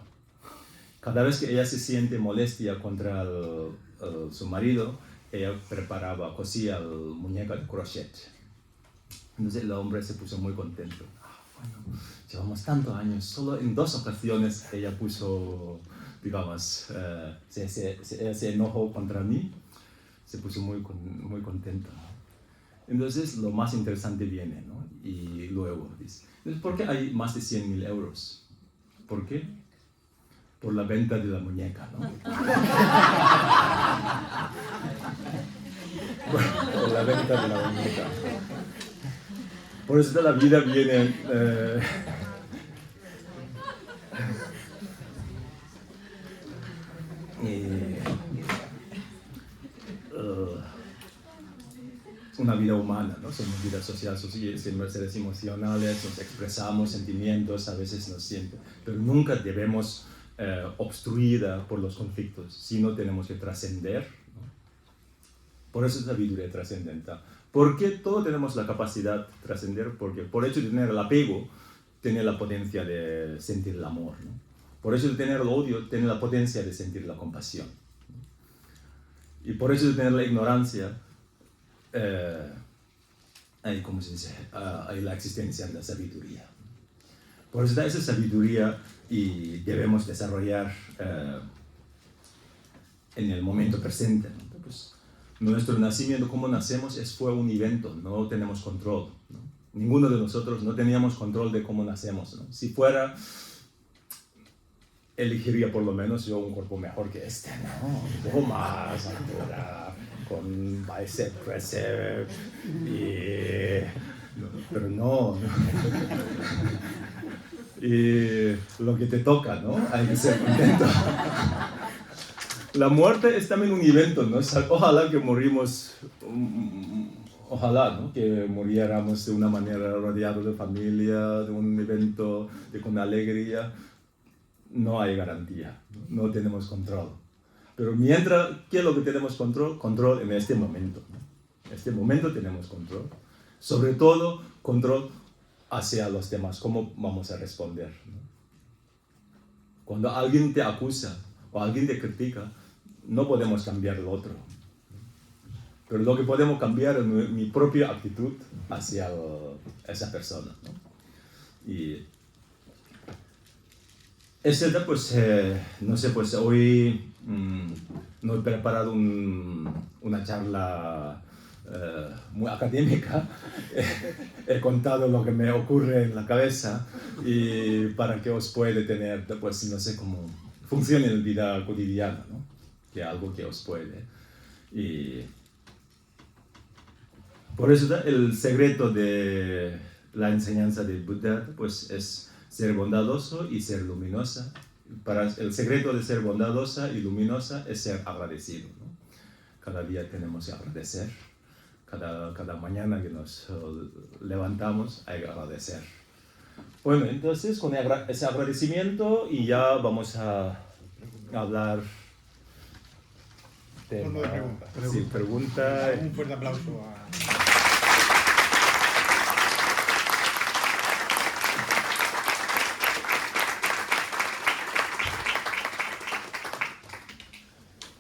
S1: Cada vez que ella se siente molestia contra su marido, ella cosía el muñeco de crochet. Entonces el hombre se puso muy contento. Bueno, llevamos tantos años, solo en 2 ocasiones ella puso, digamos, se enojó contra mí, se puso muy contento. Entonces lo más interesante viene, ¿no? Y luego dice, ¿por qué hay más de 100.000 euros? ¿Por qué? Por la venta de la muñeca, ¿no? Por la venta de la muñeca. Por eso de la vida viene una vida humana, ¿no? Somos vida social, somos seres emocionales, nos expresamos sentimientos, a veces nos sienten, pero nunca debemos obstruida por los conflictos, sino tenemos que trascender, ¿no? Por eso es sabiduría trascendental, Porque todos tenemos la capacidad de trascender, porque por hecho de tener el apego, tiene la potencia de sentir el amor, ¿no? Por eso de tener el odio, tiene la potencia de sentir la compasión. Y por eso de tener la ignorancia, hay, ¿cómo se dice? Hay la existencia de la sabiduría. Por eso da esa sabiduría y debemos desarrollar en el momento presente, ¿no? Pues, nuestro nacimiento, como nacemos, fue un evento, no tenemos control, ¿no? Ninguno de nosotros no teníamos control de cómo nacemos, ¿no? Si fuera, elegiría por lo menos yo un cuerpo mejor que este, ¿no? Un poco más altura, con bíceps, tríceps, pero no. Y lo que te toca, ¿no? Hay que ser contento. La muerte es también un evento, ¿no? Ojalá que morimos, ojalá, ¿no? Que muriéramos de una manera rodeados de familia, de un evento con alegría. No hay garantía, no tenemos control. Pero mientras, ¿qué es lo que tenemos control? Control en este momento, ¿no? En este momento tenemos control. Sobre todo, control hacia los demás, cómo vamos a responder, ¿no? Cuando alguien te acusa o alguien te critica, no podemos cambiar el otro. Pero lo que podemos cambiar es mi propia actitud hacia esa persona, ¿no? Y pues, no sé, pues hoy no he preparado una charla muy académica. He contado lo que me ocurre en la cabeza y para que os pueda tener, pues, no sé cómo funciona en la vida cotidiana, ¿no? Que algo que os puede. Y por eso el secreto de la enseñanza del Buda, pues, es ser bondadoso y ser luminosa. El secreto de ser bondadosa y luminosa es ser agradecido, ¿no? Cada día tenemos que agradecer. Cada mañana que nos levantamos hay que agradecer. Bueno, entonces con ese agradecimiento y ya vamos a hablar.
S2: Turno de preguntas.
S1: Sí, pregunta.
S2: Un fuerte aplauso a...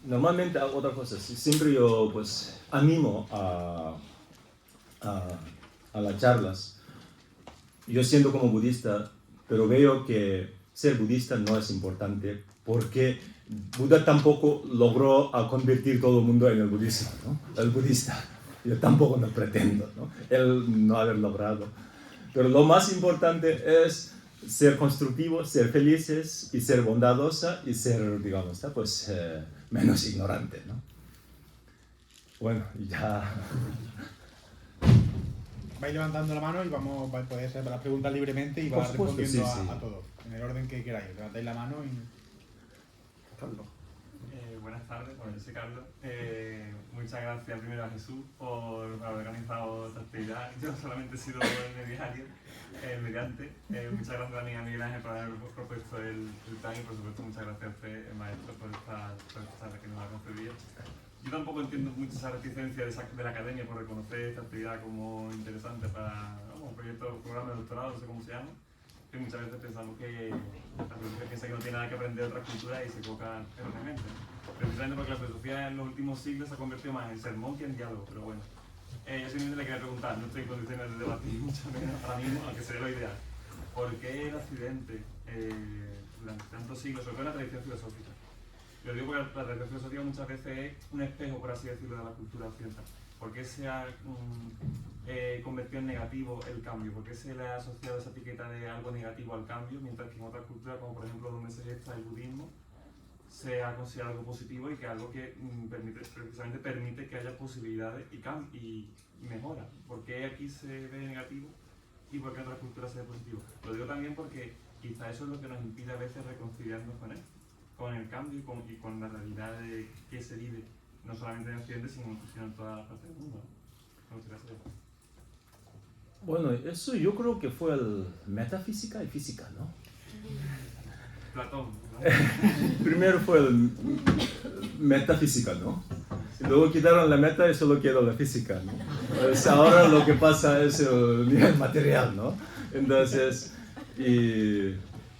S1: Normalmente otra cosa, siempre yo pues animo a las charlas. Yo siendo como budista, pero veo que ser budista no es importante porque Buda tampoco logró convertir todo el mundo en el budismo, ¿no? El budista. Yo tampoco no pretendo, ¿no? Él no haber logrado. Pero lo más importante es ser constructivos, ser felices y ser bondadosa y ser, digamos, pues, menos ignorante, ¿no? Bueno, ya...
S2: Vais levantando la mano y podéis hacer las preguntas libremente y
S1: Por
S2: vais
S1: supuesto,
S2: respondiendo
S1: sí, sí.
S2: a todos, en el orden que queráis. Levantáis la mano y...
S1: Carlos.
S3: Buenas tardes, bueno, yo soy Carlos. Muchas gracias primero a Jesús por haber organizado esta actividad. Yo solamente he sido el mediante. Muchas gracias también a Miguel Ángel por haber propuesto el plan y por supuesto muchas gracias a usted, el maestro, por esta charla que nos ha concedido. Yo tampoco entiendo mucho esa reticencia de la academia por reconocer esta actividad como interesante para un proyecto, programa de doctorado, no sé cómo se llama. Y muchas veces pensamos que la filosofía piensa que no tiene nada que aprender de otras culturas y se equivoca erróneamente. Precisamente porque la filosofía en los últimos siglos se ha convertido más en sermón que en diálogo, pero bueno. Yo simplemente le quería preguntar, no estoy en condiciones de debatir mucho menos ahora mismo, aunque sería lo ideal. ¿Por qué el Occidente, durante tantos siglos, sobre todo en la tradición filosófica? Yo digo porque la tradición filosófica muchas veces es un espejo, por así decirlo, de la cultura occidental. ¿Por qué se ha convertido en negativo el cambio? ¿Por qué se le ha asociado esa etiqueta de algo negativo al cambio, mientras que en otras culturas, como por ejemplo donde se gesta el budismo, se ha considerado algo positivo y que algo que precisamente permite que haya posibilidades y mejora? ¿Por qué aquí se ve negativo y por qué en otras culturas se ve positivo? Lo digo también porque quizá eso es lo que nos impide a veces reconciliarnos con él, con el cambio y con la realidad de que se vive, no solamente en Occidente, sino en todas las partes del mundo, ¿no? Muchas gracias.
S1: Bueno, eso yo creo que fue el metafísica y física, ¿no?
S3: Platón, ¿no?
S1: Primero fue el metafísica, ¿no? Y luego quitaron la meta y solo quedó la física, ¿no? Pues ahora lo que pasa es el nivel material, ¿no? Entonces,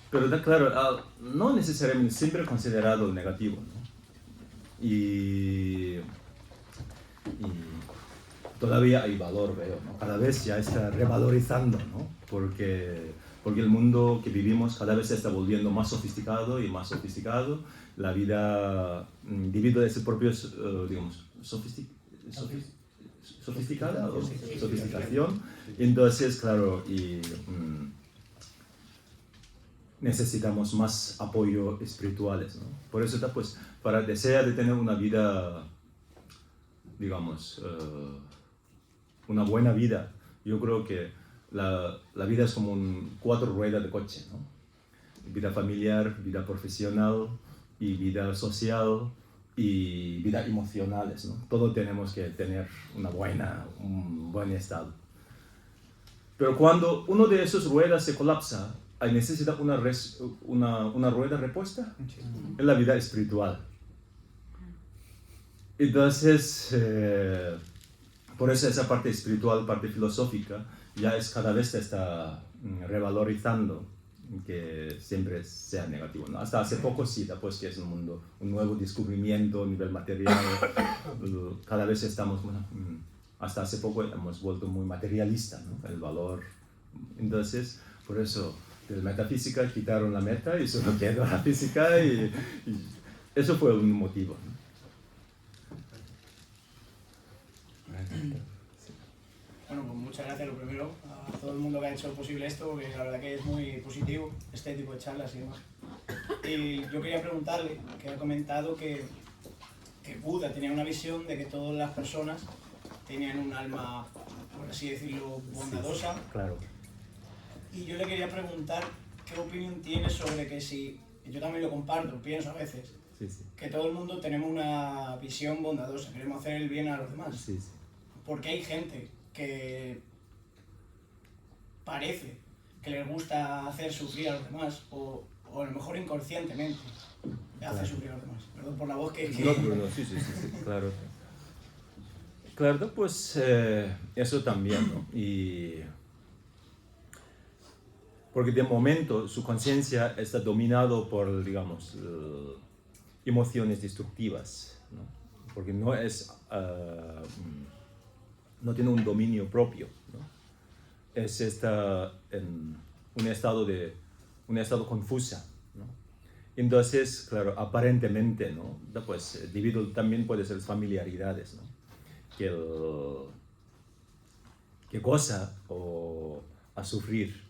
S1: pero claro, no necesariamente siempre considerado el negativo, ¿no? Y todavía hay valor, veo, ¿no? Cada vez ya está revalorizando, ¿no? Porque el mundo que vivimos cada vez se está volviendo más sofisticado y más sofisticado. La vida debido a ese propio, digamos, sofisticada o sofisticación. Entonces, claro, necesitamos más apoyo espirituales, ¿no? Por eso, pues, para desear de tener una vida, digamos, una buena vida, yo creo que la vida es como 4 ruedas de coche, ¿no? Vida familiar, vida profesional y vida social y vida emocionales, ¿no? Todo tenemos que tener un buen estado. Pero cuando uno de esos ruedas se colapsa, hay necesidad una rueda repuesta en la vida espiritual. Entonces, por eso esa parte espiritual, parte filosófica, ya cada vez se está revalorizando, que siempre sea negativo, ¿no? Hasta hace poco sí, pues que es un mundo, un nuevo descubrimiento a nivel material. Cada vez estamos, bueno, hasta hace poco hemos vuelto muy materialista, ¿no? El valor. Entonces, por eso de la metafísica quitaron la meta y solo quedó la física y eso fue un motivo, ¿no?
S4: Bueno, pues muchas gracias lo primero a todo el mundo que ha hecho posible esto, porque la verdad que es muy positivo este tipo de charlas y demás. Y yo quería preguntarle, que ha comentado que Buda tenía una visión de que todas las personas tenían un alma, por así decirlo, bondadosa.
S1: Sí, claro.
S4: Y yo le quería preguntar qué opinión tiene sobre que si, yo también lo comparto, pienso a veces, que todo el mundo tenemos una visión bondadosa, queremos hacer el bien a los demás.
S1: Sí.
S4: Porque hay gente que parece que les gusta hacer sufrir a los demás, o a lo mejor inconscientemente hace sufrir a los demás. Perdón por la voz que...
S1: No, sí, claro. Claro, pues eso también, ¿no? Porque de momento su conciencia está dominado por, digamos, emociones destructivas, ¿no? Porque no tiene un dominio propio, ¿no? Está en un estado confusa, ¿no? Entonces, claro, aparentemente, ¿no? Pues debido también puede ser familiaridades, ¿no? Que goza o a sufrir.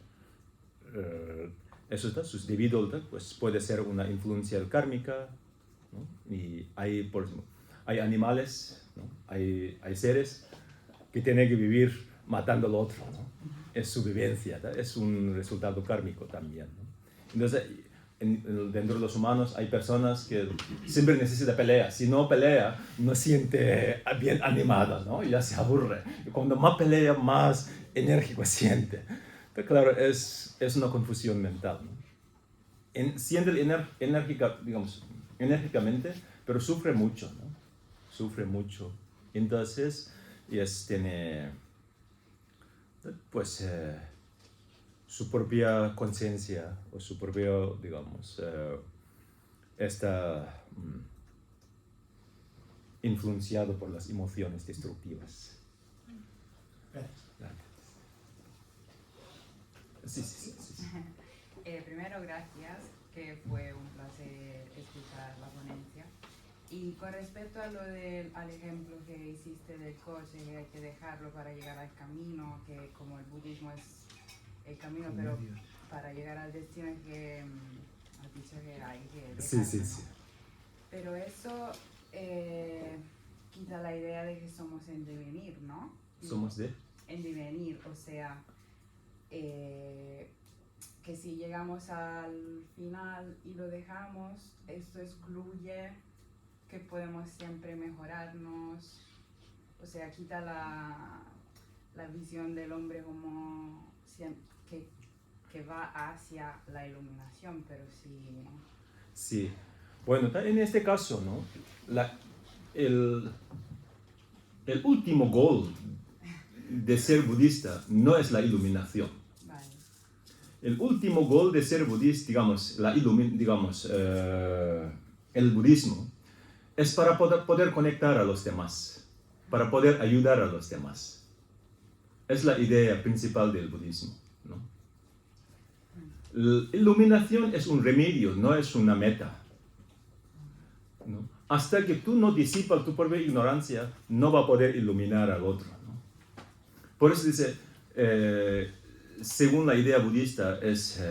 S1: Eso está debido, pues puede ser una influencia kármica, ¿no? Y por ejemplo, hay animales, ¿no? Hay seres que tienen que vivir matando al otro, ¿no? Es su vivencia, ¿no? Es un resultado kármico también, ¿no? Entonces, dentro de los humanos hay personas que siempre necesitan pelea. Si no pelea, no siente bien animada, ¿no? Ya se aburre. Y cuando más pelea, más enérgico siente. Pero claro, es una confusión mental, ¿no? Siente enérgicamente, pero sufre mucho, ¿no? Sufre mucho. Entonces, tiene, pues, su propia conciencia o su propio, digamos, está influenciado por las emociones destructivas.
S4: Gracias.
S1: Sí.
S5: Primero, gracias, que fue un placer escuchar la ponencia. Y con respecto a al ejemplo que hiciste del coche, que hay que dejarlo para llegar al camino, que como el budismo es el camino, pero para llegar al destino es que has dicho que hay que dejarlo,
S1: Sí.
S5: ¿no? Pero eso quita la idea de que somos en devenir, ¿no?
S1: ¿Somos de?
S5: En devenir, o sea, que si llegamos al final y lo dejamos, esto excluye que podemos siempre mejorarnos, o sea, quita la visión del hombre como que va hacia la iluminación, pero sí...
S1: Sí. Bueno, en este caso, ¿no? el último goal de ser budista no es la iluminación.
S5: Vale.
S1: El último goal de ser budista, digamos, el budismo, es para poder conectar a los demás, para poder ayudar a los demás. Es la idea principal del budismo, ¿no? La iluminación es un remedio, no es una meta, ¿no? Hasta que tú no disipas tu propia ignorancia, no va a poder iluminar al otro, ¿no? Por eso dice, según la idea budista, es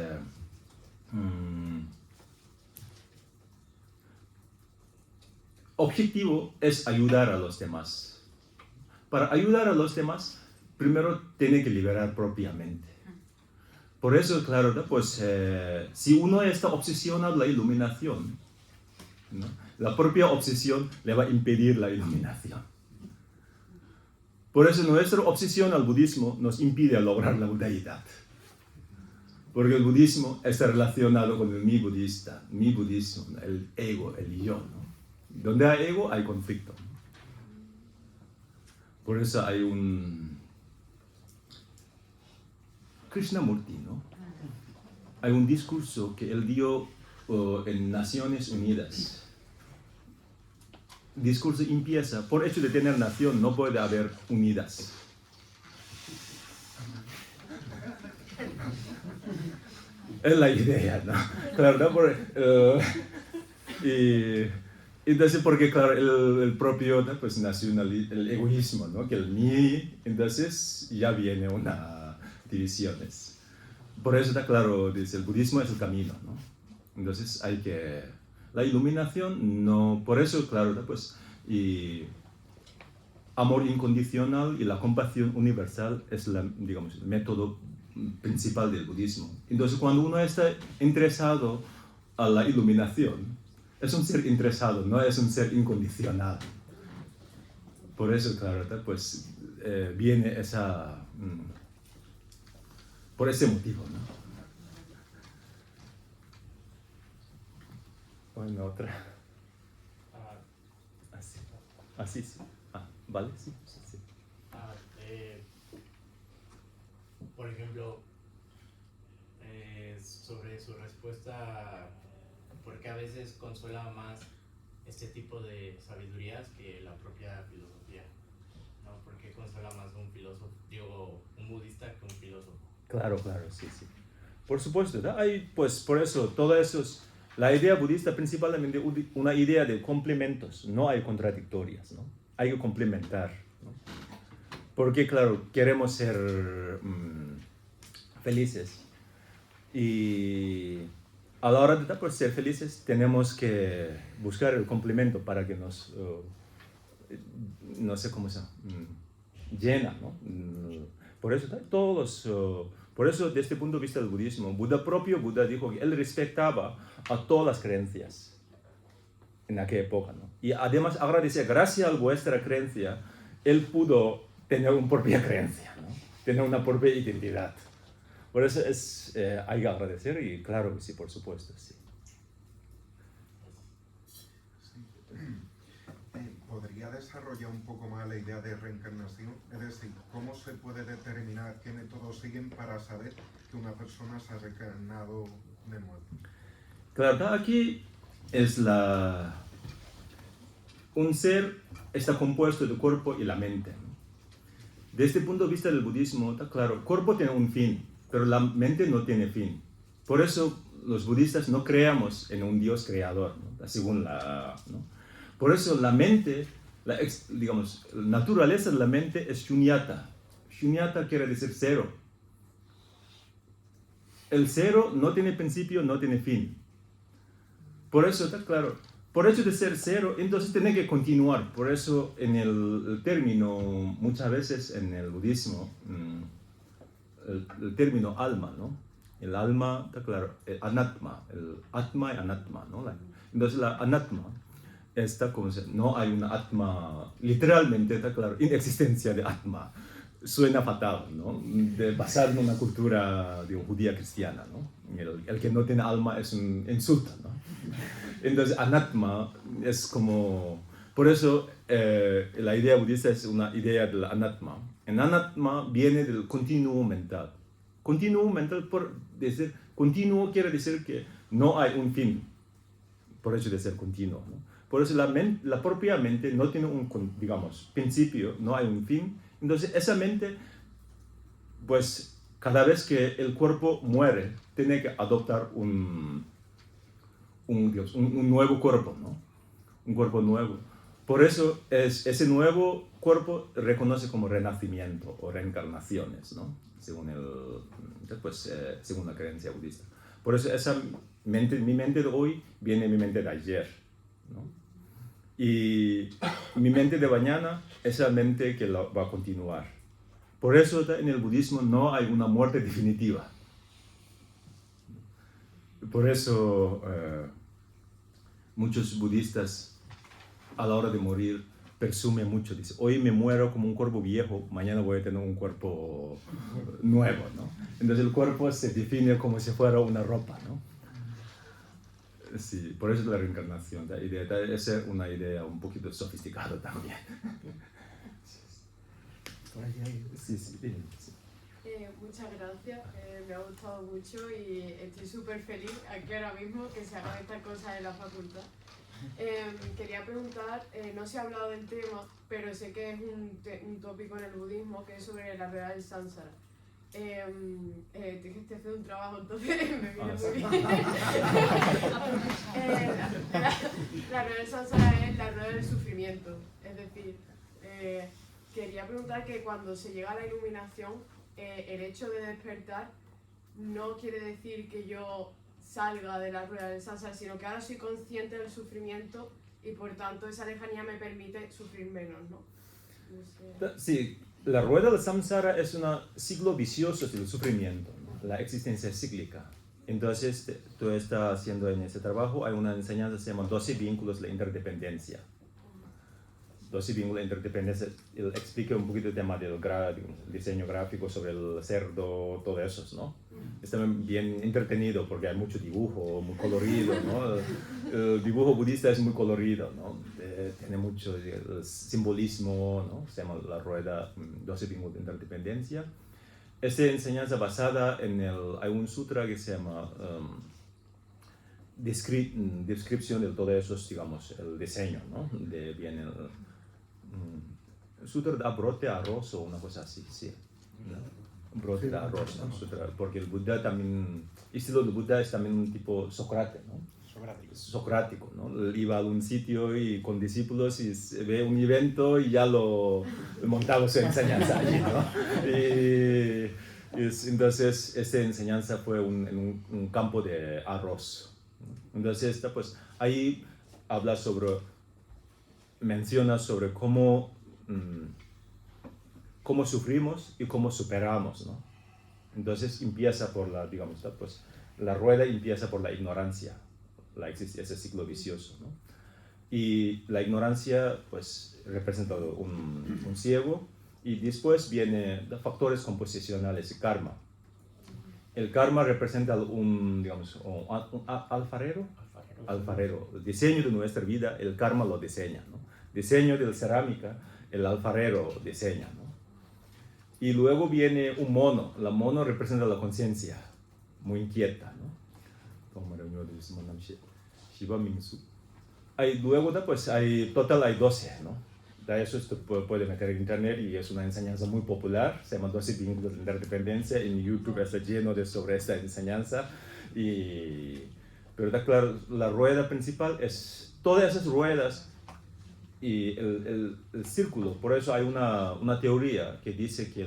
S1: objetivo es ayudar a los demás. Para ayudar a los demás, primero tiene que liberar propiamente. Por eso, claro, ¿no? Pues si uno está obsesionado la iluminación, ¿no? La propia obsesión le va a impedir la iluminación. Por eso nuestra obsesión al budismo nos impide lograr la budeidad. Porque el budismo está relacionado con el mi budista, mi budismo, el ego, el yo, ¿no? Donde hay ego, hay conflicto. Por eso hay un Krishnamurti, ¿no? Hay un discurso que él dio en Naciones Unidas. El discurso empieza, por hecho de tener nación no puede haber unidas. Es la idea, ¿no? Claro, ¿no? Entonces, porque claro, el propio, ¿no? Pues el egoísmo, ¿no? Que el mí, entonces ya viene una divisiones. Por eso está claro, dice, el budismo es el camino, ¿no? Entonces hay que, la iluminación no, por eso claro, ¿no? Pues, y amor incondicional y la compasión universal es digamos, el método principal del budismo. Entonces cuando uno está interesado a la iluminación, es un ser interesado, no es un ser incondicional. Por eso, claro, pues viene esa... por ese motivo, ¿no? Bueno, otra. Así. Así, sí. ¿Vale? Sí. Sí.
S6: Por ejemplo, sobre su respuesta, porque a veces consuela más este tipo de sabidurías que la propia filosofía, ¿no? Porque consuela más un filósofo, digo, un budista que un filósofo.
S1: Claro, sí. Por supuesto, ¿no? Hay, pues por eso, todo eso es, la idea budista principalmente una idea de complementos, no hay contradictorias, ¿no? Hay que complementar, ¿no? Porque, claro, queremos ser felices y a la hora de pues, ser felices tenemos que buscar el complemento para que nos, no sé cómo se llama, llena, ¿no? Por eso por eso desde este punto de vista del budismo, Buda dijo que él respetaba a todas las creencias en aquella época, ¿no? Y además agradecía, gracias a vuestra creencia, él pudo tener una propia creencia, ¿no? Tener una propia identidad. Por eso hay que agradecer y claro que sí, por supuesto, sí.
S7: ¿Podría desarrollar un poco más la idea de reencarnación? Es decir, ¿cómo se puede determinar qué métodos siguen para saber que una persona se ha reencarnado de nuevo?
S1: Claro, aquí es un ser está compuesto del cuerpo y la mente, ¿no? Desde el punto de vista del budismo, está claro, el cuerpo tiene un fin, pero la mente no tiene fin. Por eso los budistas no creemos en un Dios creador, ¿no? Según ¿no? Por eso la mente, digamos, la naturaleza de la mente es shunyata. Shunyata quiere decir cero. El cero no tiene principio, no tiene fin. Por eso está claro. Por hecho de ser cero, entonces tiene que continuar. Por eso en el término, muchas veces en el budismo, el término alma, ¿no? El alma, está claro, el anatma, el atma y anatma, ¿no? Entonces la anatma está como si no hay una atma, literalmente, está claro, inexistencia de atma. Suena fatal, ¿no? Basado en una cultura, digo, judía cristiana, ¿no? El que no tiene alma es un insulto, ¿no? Entonces, anatma es como... Por eso la idea budista es una idea del anatma. El anatma viene del continuo mental. Continuo mental, por decir, continuo quiere decir que no hay un fin, por eso de ser continuo, ¿no? Por eso la propia mente no tiene un, digamos, principio, no hay un fin. Entonces esa mente, pues cada vez que el cuerpo muere, tiene que adoptar un nuevo cuerpo, ¿no? Un cuerpo nuevo. Por eso ese nuevo cuerpo reconoce como renacimiento o reencarnaciones, ¿no? Según según la creencia budista. Por eso esa mente, mi mente de hoy viene de mi mente de ayer, ¿no? Y mi mente de mañana es la mente que va a continuar. Por eso en el budismo no hay una muerte definitiva. Por eso muchos budistas a la hora de morir presumen mucho, dice, hoy me muero como un cuerpo viejo, mañana voy a tener un cuerpo nuevo, ¿no? Entonces el cuerpo se define como si fuera una ropa, ¿no? Sí, por eso la reencarnación, la idea es una idea un poquito sofisticada también. Sí, sí, sí.
S8: Muchas gracias, me ha gustado mucho y estoy súper feliz aquí ahora mismo que se hagan estas cosas en la facultad. Quería preguntar, no se ha hablado del tema, pero sé que es un tópico en el budismo, que es sobre la rueda del samsara. Tienes que hacer un trabajo, entonces me viene muy bien. La rueda del samsara es la rueda del sufrimiento, es decir, quería preguntar que cuando se llega a la iluminación, el hecho de despertar no quiere decir que yo salga de la rueda del samsara, sino que ahora soy consciente del sufrimiento y por tanto esa lejanía me permite sufrir menos, ¿no? No sé.
S1: Sí, la rueda del samsara es un ciclo vicioso del sufrimiento, ¿no? La existencia es cíclica. Entonces, tú estás haciendo en ese trabajo, hay una enseñanza que se llama 12 vínculos de la interdependencia. 12 vínculos de interdependencia, él explica un poquito el tema del diseño gráfico sobre el cerdo, todo eso, ¿no? Está bien entretenido porque hay mucho dibujo, muy colorido, ¿no? El dibujo budista es muy colorido, ¿no? Tiene mucho simbolismo, ¿no? Se llama la rueda 12 vínculos de interdependencia. Esta enseñanza basada hay un sutra que se llama descripción de todo eso, digamos, el diseño, ¿no? Viene el sutra da brote a arroz o una cosa así, sí. ¿No? Brote de arroz, ¿no? Sutra, porque el Buda también, el estilo de Buda es también un tipo Sócrates, ¿no? Socrático, ¿no? Él iba a un sitio y con discípulos y ve un evento y ya lo montaba su enseñanza allí, ¿no? Entonces, esta enseñanza fue en un campo de arroz. Entonces, pues, ahí habla menciona sobre cómo sufrimos y cómo superamos, ¿no? Entonces empieza por la rueda empieza por la ignorancia, ese ciclo vicioso, ¿no? Y la ignorancia, pues, representa un ciego, y después vienen factores composicionales y karma. El karma representa un alfarero. El diseño de nuestra vida, el karma lo diseña, ¿no? Diseño de la cerámica, el alfarero diseña, ¿no? Y luego viene un mono. La mono representa la conciencia, muy inquieta, ¿no? Luego pues hay 12, ¿no? De eso esto puede meter en internet y es una enseñanza muy popular, se llama 12 vínculos de interdependencia, en YouTube está lleno sobre esta enseñanza. Pero está claro, la rueda principal es todas esas ruedas y el círculo. Por eso hay una teoría que dice que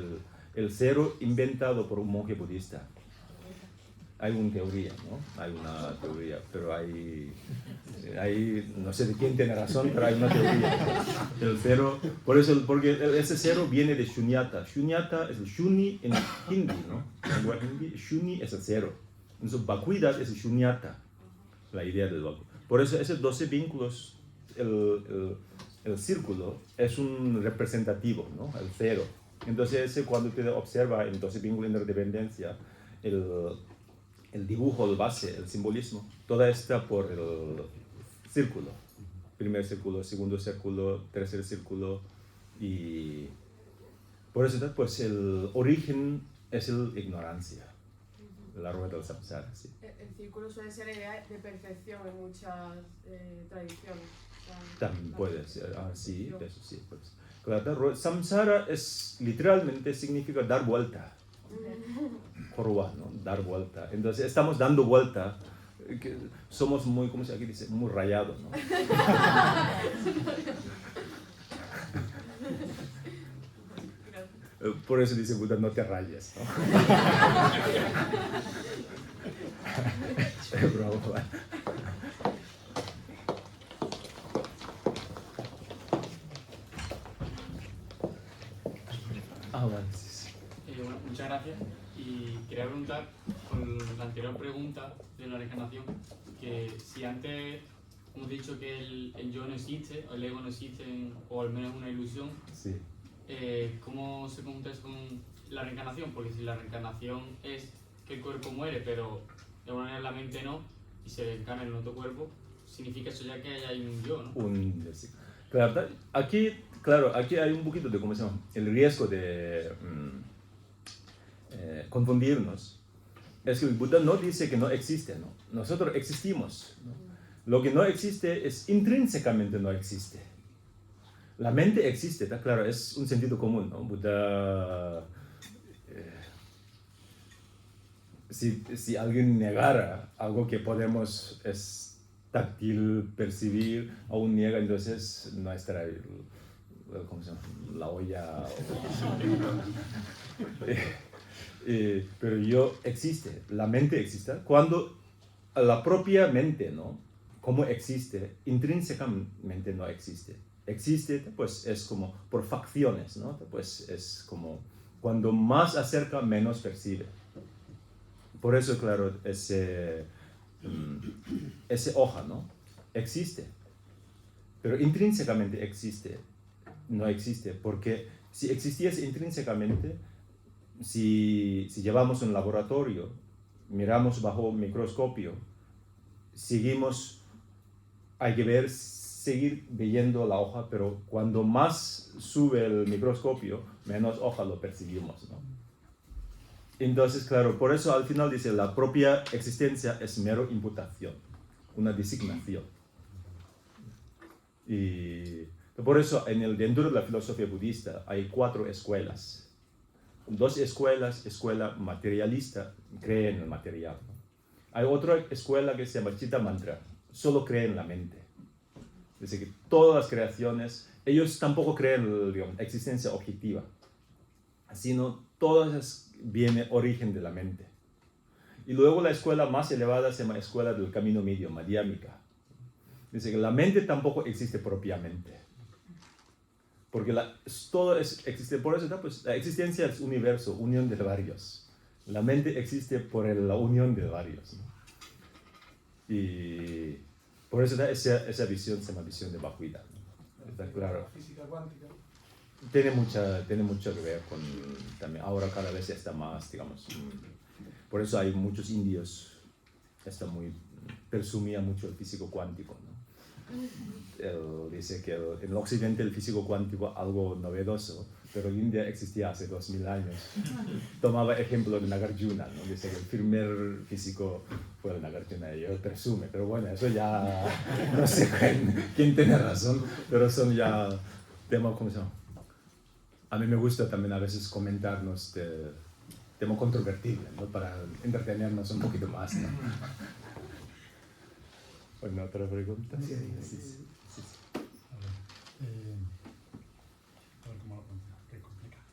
S1: el cero inventado por un monje budista. Hay una teoría, ¿no? Hay una teoría, pero hay no sé de quién tiene razón, pero hay una teoría. El cero, porque ese cero viene de Shunyata. Shunyata es el Shuni en hindi, ¿no? En lenguaje hindi, Shuni es el cero. Entonces, vacuidad es el Shunyata, la idea del vacuo. Por eso esos 12 vínculos, el círculo es un representativo, ¿no? El cero. Entonces, cuando usted observa en 12 vínculos de interdependencia, el dibujo, el base, el simbolismo, toda está por el círculo primer círculo, segundo círculo, tercer círculo, y por eso pues el origen es la ignorancia, la rueda del samsara, sí.
S8: El círculo suele ser la idea de perfección en muchas tradiciones.
S1: También puede ser, sí,
S8: perfección.
S1: eso sí, pues. Claro, samsara es literalmente significa dar vuelta. Jorwa, ¿no? Dar vuelta. Entonces estamos dando vuelta, que somos muy, ¿cómo se aquí dice? Muy rayados, ¿no? Por eso dice Buda, no te rayes, ¿no? Es broma. Vale, sí, sí.
S9: Bueno, muchas gracias. Y quería preguntar, con la anterior pregunta de la reencarnación, que si antes hemos dicho que el yo no existe, o el ego no existe, o al menos es una ilusión,
S1: Sí.
S9: ¿cómo se conjunta eso con la reencarnación? Porque si la reencarnación es que el cuerpo muere, pero de alguna manera la mente no, y se reencarna en otro cuerpo, significa eso ya que hay un yo, ¿no?
S1: Sí. Claro, aquí hay un poquito de, ¿cómo se llama? El riesgo de confundirnos. Es que el Buda no dice que no existe, ¿no? Nosotros existimos, ¿no? Lo que no existe es intrínsecamente no existe. La mente existe, está claro, es un sentido común, ¿no? Buda, si alguien negara algo que podemos es táctil, percibir, aún niega, entonces no estará, ¿cómo se llama? La olla. Pero yo existe, la mente existe. Cuando la propia mente, ¿no? Como existe, intrínsecamente no existe. Existe, pues es como por facciones, ¿no? Pues es como cuando más acerca, menos percibe. Por eso, claro, ese hoja, ¿no? Existe, pero intrínsecamente existe, no existe, porque si existiese intrínsecamente, si llevamos un laboratorio, miramos bajo microscopio, hay que seguir viendo la hoja, pero cuando más sube el microscopio, menos hoja lo percibimos, ¿no? Entonces, claro, por eso al final dice, la propia existencia es mero imputación, una designación. Y por eso dentro de la filosofía budista hay 4 escuelas. 2 escuelas, escuela materialista, cree en el material, ¿no? Hay otra escuela que se llama Chitta Mantra, solo cree en la mente. Es decir, que todas las creaciones, ellos tampoco creen en la existencia objetiva, sino todas viene origen de la mente. Y luego la escuela más elevada se llama escuela del camino medio, madhyamika. Dice que la mente tampoco existe propiamente. Porque todo existe, por eso pues, la existencia es universo, unión de varios. La mente existe por la unión de varios, ¿no? Y por eso esa visión se llama visión de Bhagavad, ¿no? Está claro.
S2: La física cuántica.
S1: Tiene mucho que ver con, también ahora cada vez está más, digamos, por eso hay muchos indios, presumía mucho el físico cuántico, ¿no? Él dice que en el occidente el físico cuántico algo novedoso, pero en India existía hace 2000 años. Tomaba ejemplo de Nagarjuna, ¿no? Dice que el primer físico fue el Nagarjuna, y él presume, pero bueno, eso ya no sé quién tiene razón, pero son ya temas, ¿cómo se llama? A mí me gusta también a veces comentarnos de temas controvertibles, ¿no? Para entretenernos un poquito más, ¿no? ¿Alguna otra pregunta? Sí.
S10: A ver cómo lo planteo, que es complicado.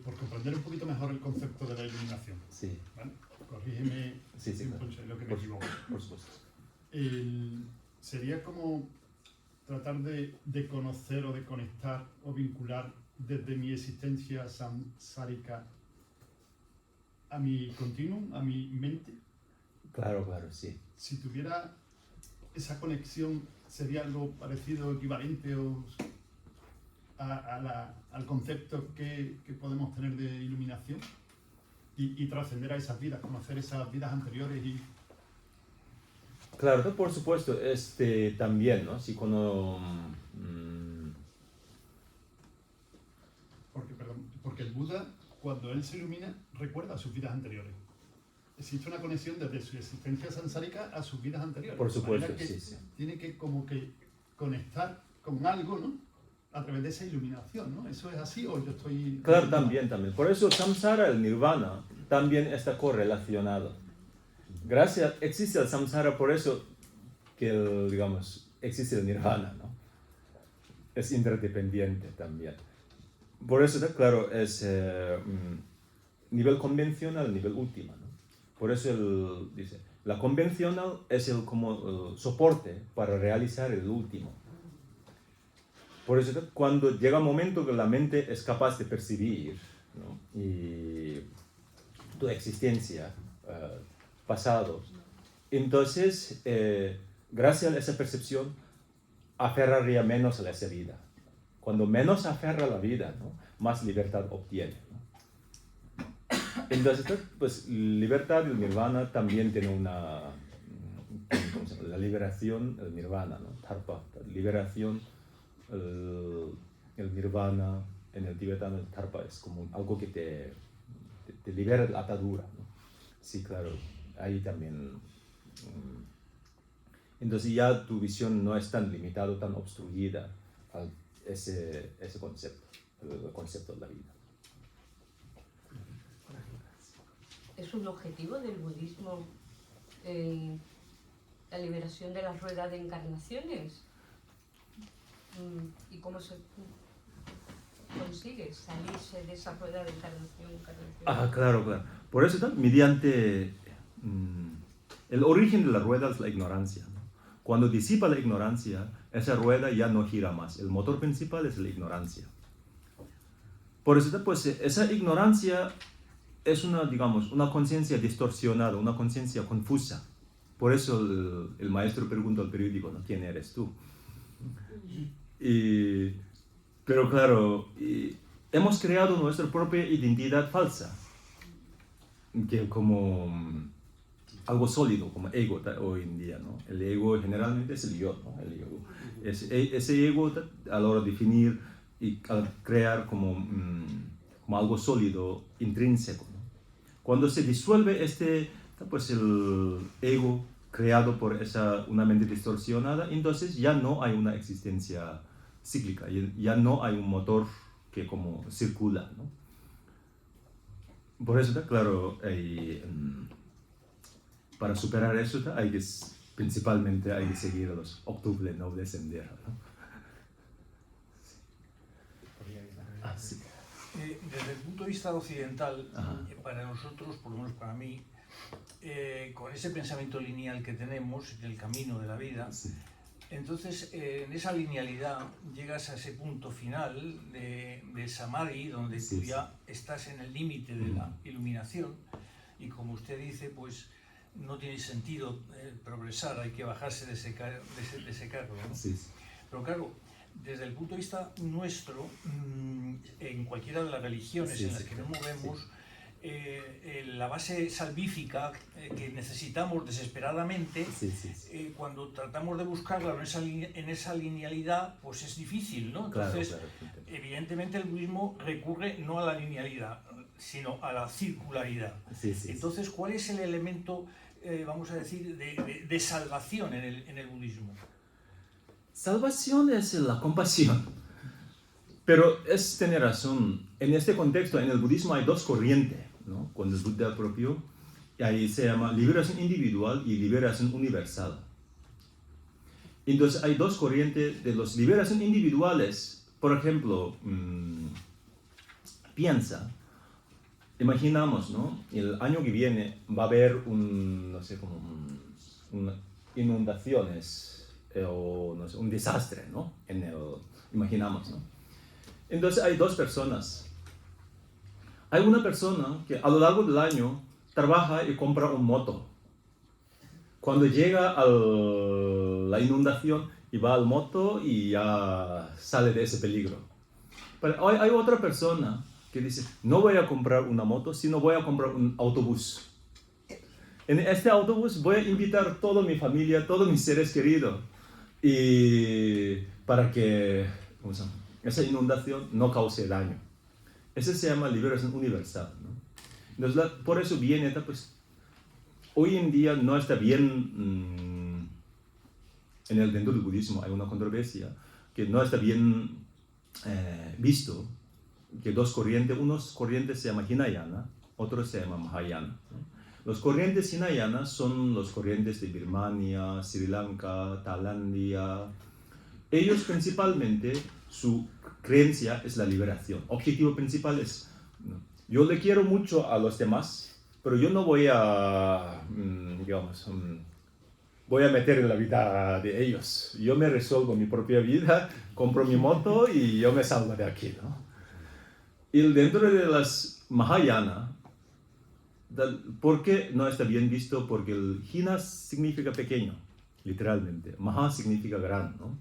S10: Por comprender un poquito mejor el concepto de la iluminación,
S1: Sí.
S10: ¿vale? Corrígeme
S1: Sí,
S10: si
S1: claro.
S10: lo que me equivoco.
S1: Por supuesto.
S10: Sería como tratar de conocer o de conectar o vincular desde mi existencia samsárica a mi continuum, a mi mente.
S1: Claro, sí.
S10: Si tuviera esa conexión, ¿sería algo parecido, equivalente al concepto que podemos tener de iluminación? Y trascender a esas vidas, conocer esas vidas anteriores y...
S1: Claro, por supuesto, también, ¿no? Si
S10: Porque el Buda, cuando él se ilumina, recuerda sus vidas anteriores. Existe una conexión desde su existencia samsárica a sus vidas anteriores.
S1: Por supuesto,
S10: De manera que
S1: sí.
S10: tiene que como que conectar con algo, ¿no? A través de esa iluminación, ¿no? ¿Eso es así o yo estoy...?
S1: Claro, también. Por eso samsara, el nirvana, también está correlacionado. Existe el samsara, por eso que, existe el nirvana, ¿no? Es interdependiente también. Por eso, claro, es nivel convencional, nivel último, ¿no? Por eso él dice, la convencional es como el soporte para realizar el último. Por eso cuando llega un momento que la mente es capaz de percibir, ¿no? Y tu existencia, pasado, entonces, gracias a esa percepción, aferraría menos a esa vida. Cuando menos aferra a la vida, ¿no? Más libertad obtiene, ¿no? Entonces, pues libertad y el nirvana también tiene la liberación, el nirvana, ¿no? Tarpa, liberación, el nirvana, en el tibetano el tarpa es como algo que te libera de la atadura, ¿no? Sí, claro, ahí también. Entonces ya tu visión no es tan limitada, tan obstruida a ese concepto, el concepto de la vida.
S11: ¿Es un objetivo del budismo la liberación de la rueda de encarnaciones? ¿Y cómo se consigue salirse de esa rueda de encarnación?
S1: Claro. Por eso, mediante el origen de la rueda es la ignorancia, ¿no? Cuando disipa la ignorancia, esa rueda ya no gira más. El motor principal es la ignorancia. Por eso, pues, esa ignorancia es una conciencia distorsionada, una conciencia confusa. Por eso el maestro pregunta al periódico, ¿no? ¿Quién eres tú? Pero claro, hemos creado nuestra propia identidad falsa, que como algo sólido, como ego hoy en día, ¿no? El ego generalmente es el yo, ¿no? El ego. Ese ego a la hora de definir y al crear como algo sólido, intrínseco, ¿no? Cuando se disuelve pues el ego creado por una mente distorsionada, entonces ya no hay una existencia cíclica, ya no hay un motor que como circula, ¿no? Por eso, claro, para superar eso principalmente hay que seguir los octuple noble sendero, ¿no? Sí.
S12: Desde el punto de vista occidental, para nosotros, por lo menos para mí, con ese pensamiento lineal que tenemos del camino de la vida,
S1: Sí.
S12: entonces en esa linealidad llegas a ese punto final de samadhi, donde tú ya estás en el límite de la iluminación, y como usted dice, pues no tiene sentido progresar, hay que bajarse de ese carro, ¿no?
S1: Sí.
S12: Pero claro, desde el punto de vista nuestro, en cualquiera de las religiones en las que nos movemos, la base salvífica que necesitamos desesperadamente, cuando tratamos de buscarla en esa linealidad, pues es difícil, ¿no? Entonces, evidentemente el budismo recurre no a la linealidad, sino a la circularidad. Entonces, ¿cuál es el elemento, vamos a decir, de salvación en el budismo?
S1: Salvación es la compasión. Pero tiene razón. En este contexto, en el budismo hay dos corrientes, ¿no? Cuando el Buda propio, y ahí se llama liberación individual y liberación universal. Entonces hay dos corrientes de las liberación individuales. Por ejemplo, imaginamos, ¿no? El año que viene va a haber inundaciones o no sé, un desastre, ¿no? Imaginamos, ¿no? Entonces hay dos personas. Hay una persona que a lo largo del año trabaja y compra un moto. Cuando llega a la inundación y va al moto y ya sale de ese peligro. Pero hay otra persona que dice, no voy a comprar una moto, sino voy a comprar un autobús. en este autobús voy a invitar a toda mi familia, todos mis seres queridos, y para que esa inundación no cause daño. Eso se llama liberación universal, ¿no? Entonces, por eso viene, pues, hoy en día no está bien, dentro del budismo hay una controversia, que no está bien visto, que dos corrientes, unos corrientes se llama Hinayana, otros se llama Mahayana, ¿no? Los corrientes Hinayana son los corrientes de Birmania, Sri Lanka, Tailandia. Ellos principalmente, su creencia es la liberación. Objetivo principal es, ¿no? Yo le quiero mucho a los demás, pero yo no voy a, voy a meter en la vida de ellos. Yo me resuelvo mi propia vida, compro mi moto y yo me salgo de aquí, ¿no? Y dentro de las Mahayana, ¿por qué no está bien visto? Porque el Hina significa pequeño, literalmente. Maha significa gran, ¿no?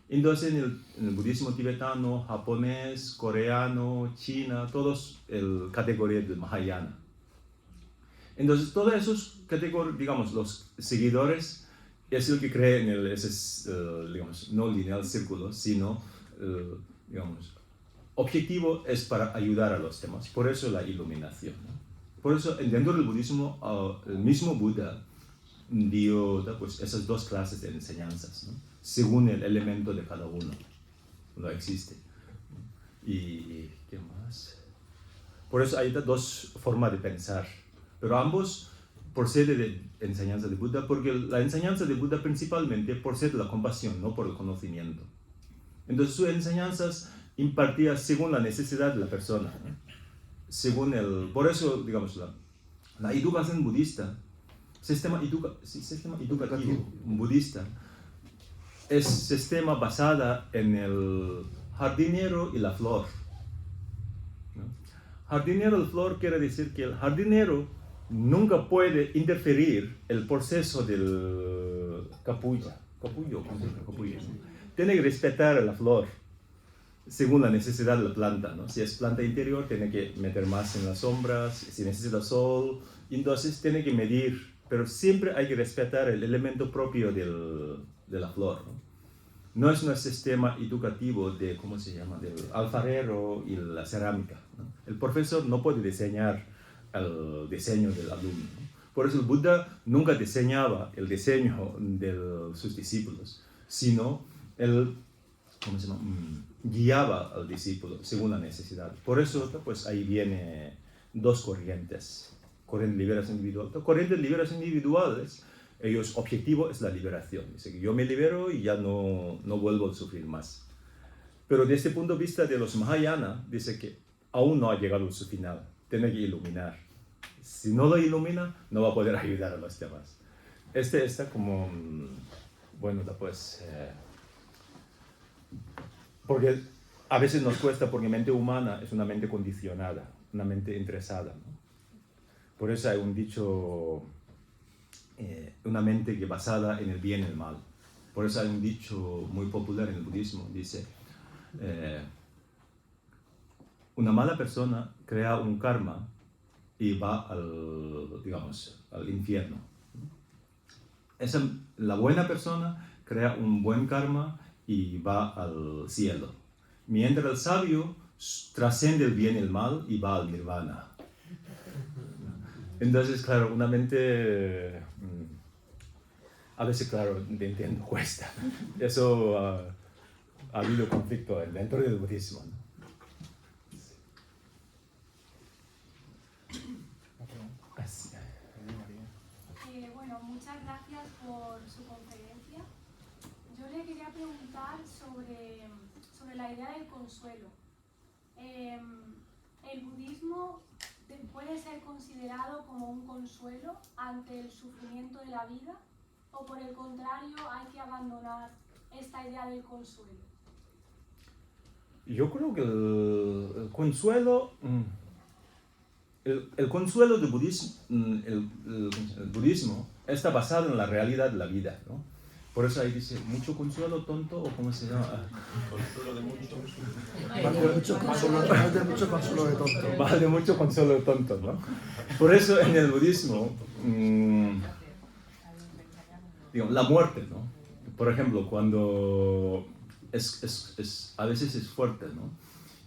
S1: Entonces, en el budismo tibetano, japonés, coreano, china, todos el categoría de Mahayana. Entonces, todos esos categorías, digamos, los seguidores, es el que cree en ese, digamos, no lineal círculo, sino, digamos, objetivo es para ayudar a los demás. Por eso la iluminación, ¿no? Por eso, dentro del budismo, el mismo Buda dio, pues, esas dos clases de enseñanzas, ¿no? Según el elemento de cada uno. No existe. ¿Y qué más? Por eso hay dos formas de pensar. Pero ambos proceden de enseñanza de Buda, porque la enseñanza de Buda principalmente procede de la compasión, no por el conocimiento. Entonces, sus enseñanzas impartían según la necesidad de la persona, ¿no? Por eso, digamos, la educación budista, sistema educativo budista, es sistema basado en el jardinero y la flor, ¿no? Jardinero y flor quiere decir que el jardinero nunca puede interferir el proceso del capullo, ¿no? Tiene que respetar a la flor según la necesidad de la planta, ¿no? Si es planta interior, tiene que meter más en las sombras, si necesita sol, entonces tiene que medir, pero siempre hay que respetar el elemento propio de la flor, ¿no? No es un sistema educativo de, ¿cómo se llama?, del alfarero y la cerámica, ¿no? El profesor no puede diseñar el diseño del alumno, ¿no? Por eso el Buda nunca diseñaba el diseño de sus discípulos, sino él, ¿cómo se llama?, guiaba al discípulo según la necesidad. Por eso, pues, ahí viene dos corrientes. Corriente de liberación individual. Corrientes de liberación individuales, ellos objetivo es la liberación. Dice que yo me libero y ya no vuelvo a sufrir más. Pero desde el punto de vista de los Mahayana, dice que aún no ha llegado a su final. Tiene que iluminar. Si no lo ilumina, no va a poder ayudar a los demás. Está como, bueno, pues, porque a veces nos cuesta, porque mente humana es una mente condicionada, una mente interesada, ¿no? Por eso hay un dicho, una mente que basada en el bien y el mal. Por eso hay un dicho muy popular en el budismo, dice, una mala persona crea un karma y va al infierno. La buena persona crea un buen karma y va al cielo. Mientras el sabio trasciende el bien y el mal y va al nirvana. Entonces, claro, una mente, a veces, claro, entiendo, cuesta. Eso ha habido conflicto dentro del budismo, ¿no?
S13: Bueno, muchas gracias por su conferencia. Yo le quería preguntar sobre la idea del consuelo. ¿El budismo puede ser considerado como un consuelo ante el sufrimiento de la vida? ¿O por el contrario hay que abandonar esta idea del consuelo?
S1: Yo creo que el consuelo, el consuelo del budismo, el budismo está basado en la realidad de la vida, ¿no? Por eso ahí dice, mucho consuelo tonto, o cómo se llama.
S12: Consuelo de mucho.
S14: Más de mucho consuelo de tonto.
S1: Más de mucho consuelo de tonto, ¿no? Por eso en el budismo, digamos, la muerte, ¿no? Por ejemplo, cuando a veces es fuerte, ¿no?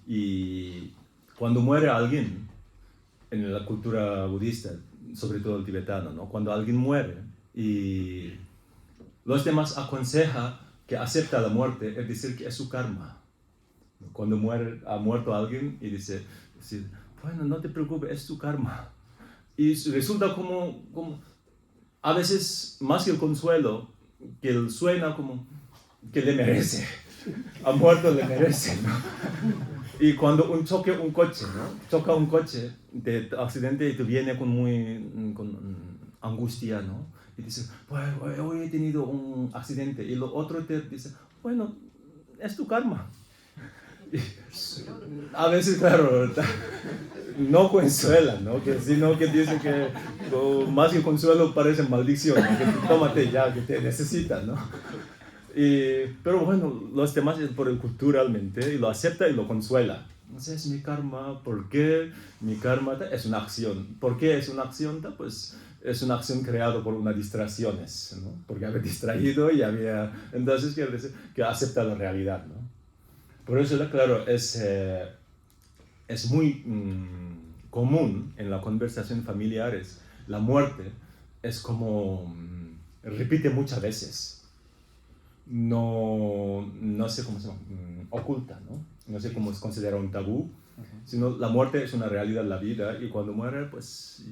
S1: Y cuando muere alguien, en la cultura budista, sobre todo el tibetano, ¿no? Cuando alguien muere y los demás aconsejan que acepta la muerte, es decir, que es su karma. Cuando ha muerto alguien y dice, bueno, no te preocupes, es tu karma. Y resulta como a veces más que el consuelo, que él suena como que le merece. Ha muerto, le merece, ¿no? Y cuando choca un coche de accidente y te viene con angustia, ¿no? Y dice, pues hoy he tenido un accidente. Y lo otro te dice, bueno, es tu karma. Y a veces, claro, no consuela, ¿no? Sino que dice que más que consuelo parece maldición, ¿no? Que tómate ya, que te necesitan, ¿no? Pero bueno, los demás es culturalmente, y lo acepta y lo consuela. Entonces, es mi karma. ¿Por qué? Mi karma es una acción. ¿Por qué es una acción? Pues es una acción creada por unas distracciones, ¿no? Porque había distraído y había... Entonces, quiere decir que acepta la realidad, ¿no? Por eso, claro, es muy común en las conversaciones familiares. La muerte es como... repite muchas veces. No sé cómo se llama, oculta, ¿no? No sé cómo se considera un tabú, sino la muerte es una realidad de la vida y cuando muere, pues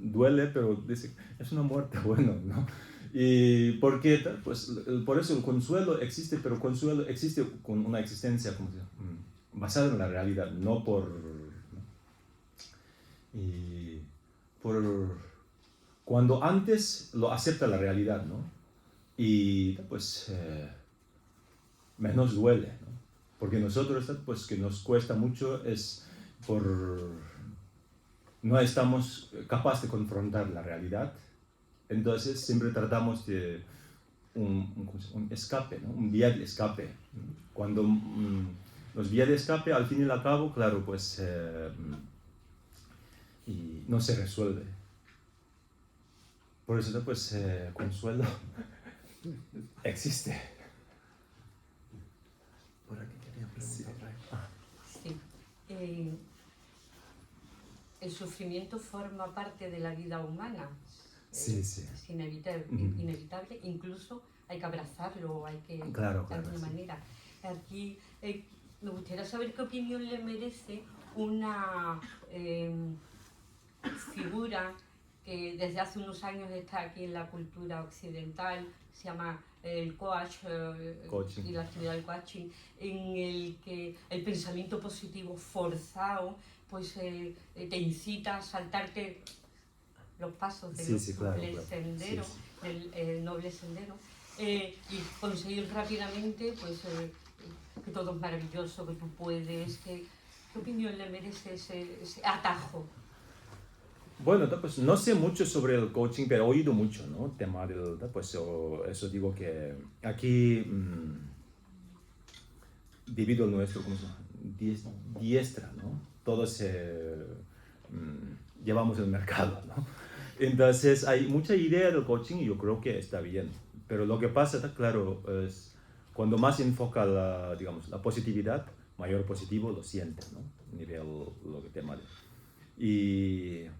S1: duele, pero dice, es una muerte, bueno, ¿no? Y ¿por qué? Pues por eso el consuelo existe, pero consuelo existe con una existencia ¿cómo se llama? Basada en la realidad, no por... ¿no? Y por... Cuando antes lo acepta la realidad, ¿no? Y pues menos duele, ¿no? Porque nosotros, pues que nos cuesta mucho es por no estamos capaces de confrontar la realidad, entonces siempre tratamos de un escape, ¿no? Un vía de escape. Cuando los vías de escape al fin y al cabo, claro, pues y no se resuelve. Por eso, pues consuelo existe.
S14: Por aquí quería preguntar.
S11: Sí. El sufrimiento forma parte de la vida humana.
S1: Sí, sí.
S11: Es inevitable, incluso hay que abrazarlo, hay que,
S1: claro,
S11: de alguna manera. Aquí me gustaría saber qué opinión le merece una figura que desde hace unos años está aquí en la cultura occidental, se llama el coaching y la actividad del coaching, en el que el pensamiento positivo forzado pues te incita a saltarte los pasos del sendero, del noble sendero, y conseguir rápidamente pues que todo es maravilloso, que tú puedes. ¿Qué opinión le merece ese atajo?
S1: Bueno, pues no sé mucho sobre el coaching, pero he oído mucho, ¿no? Tema del, pues eso digo que aquí debido a nuestro, ¿cómo se llama? Diestra, ¿no? Todos llevamos el mercado, ¿no? Entonces hay mucha idea del coaching y yo creo que está bien, pero lo que pasa, claro, es cuando más enfoca la, digamos, la positividad, mayor positivo lo siente, ¿no? Nivel lo que tema de...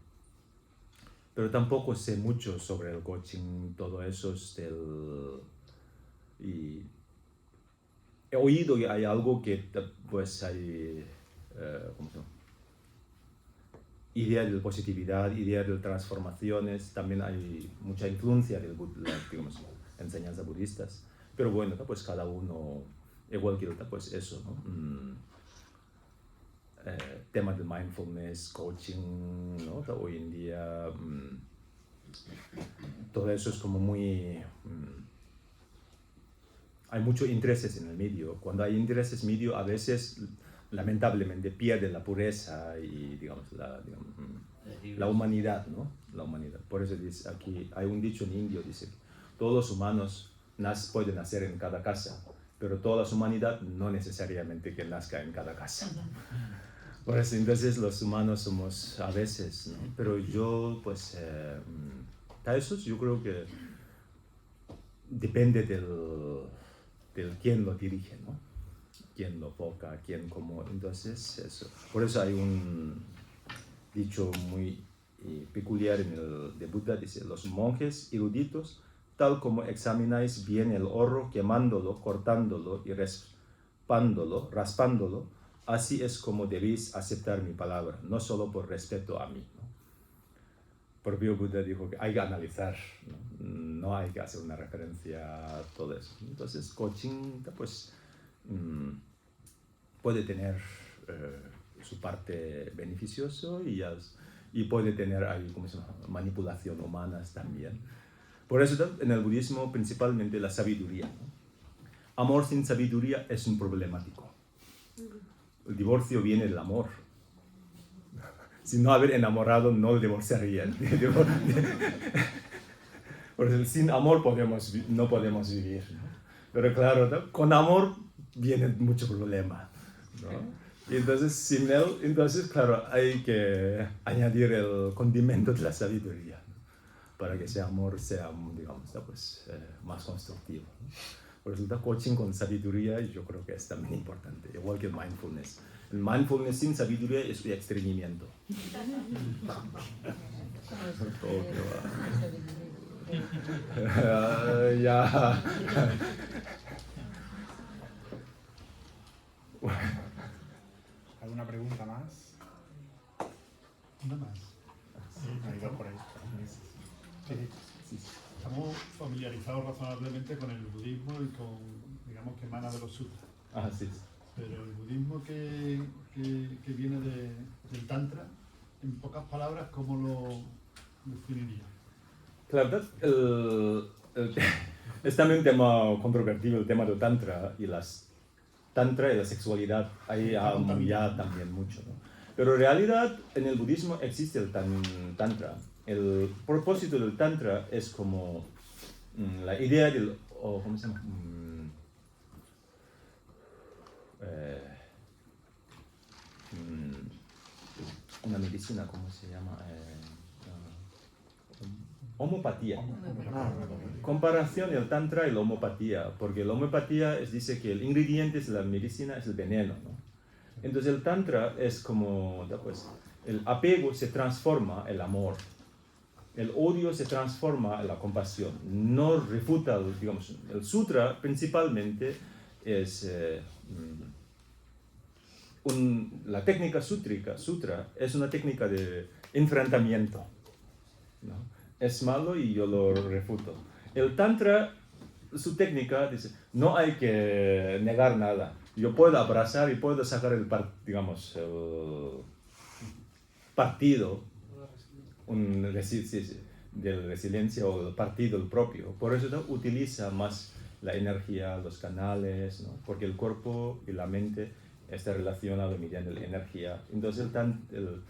S1: Pero tampoco sé mucho sobre el coaching, todo eso y he oído que hay algo que pues hay ¿cómo se llama? Idea de positividad, idea de transformaciones, también hay mucha influencia de digamos, enseñanzas budistas, pero bueno, pues cada uno, igual que pues eso, ¿no? Tema de mindfulness, coaching, ¿no? Hoy en día todo eso es como muy... hay muchos intereses en el medio. Cuando hay intereses medio, a veces lamentablemente pierde la pureza y digamos, la humanidad, ¿no? La humanidad. Por eso dice, aquí hay un dicho en indio, dice, todos los humanos puede nacer en cada casa, pero toda la humanidad no necesariamente que nazca en cada casa. Por eso, entonces, los humanos somos a veces, ¿no? Pero yo, pues, eso yo creo que depende del quién lo dirige, ¿no? Quién lo toca, quién cómo. Entonces, eso. Por eso hay un dicho muy peculiar en el de Buda, dice, los monjes eruditos, tal como examináis bien el oro, quemándolo, cortándolo y raspándolo, así es como debéis aceptar mi palabra, no solo por respeto a mí, ¿no? Propio Buda dijo que hay que analizar, no hay que hacer una referencia a todo eso. Entonces, coaching, pues, puede tener su parte beneficioso y puede tener ahí, ¿cómo se llama?, manipulación humanas también. Por eso en el budismo principalmente la sabiduría, ¿no? Amor sin sabiduría es un problemático. El divorcio viene del amor. Si no haber enamorado, no el divorciaría. Por eso sin amor no podemos vivir, ¿no? Pero claro, ¿no?, con amor viene mucho problema, ¿no? Y entonces, sin él, claro, hay que añadir el condimento de la sabiduría, ¿no?, para que ese amor sea, digamos, pues, más constructivo, ¿no? Por eso el coaching con sabiduría yo creo que es también importante, igual que el mindfulness. El mindfulness sin sabiduría es un estreñimiento. Ya.
S2: ¿Alguna pregunta más?
S10: Una más.
S2: Hay dos por ahí. Sí.
S10: Estamos familiarizados razonablemente con el budismo y con, digamos, que emana de los sutras.
S1: Ah, sí.
S10: Pero el budismo que viene del Tantra, en pocas palabras, ¿cómo lo definiría?
S1: Claro, es también un tema controvertido, el tema del Tantra y la sexualidad. Ahí ya también mucho, ¿no? Pero en realidad en el budismo existe el Tantra. El propósito del Tantra es como la idea del, ¿cómo se llama? Una medicina, ¿cómo se llama? Homopatía. Comparación del Tantra y la homopatía, porque la homopatía dice que el ingrediente de la medicina es el veneno, ¿no? Entonces el Tantra es como, pues, el apego se transforma en el amor. El odio se transforma en la compasión. No refuta, digamos, el sutra principalmente es la técnica sutra es una técnica de enfrentamiento, ¿no? Es malo y yo lo refuto. El Tantra, su técnica dice, no hay que negar nada. Yo puedo abrazar y puedo sacar el partido de la resiliencia o el partido propio. Por eso ¿no?, utiliza más la energía, los canales, ¿no?, porque el cuerpo y la mente está relacionado mediante la energía. Entonces el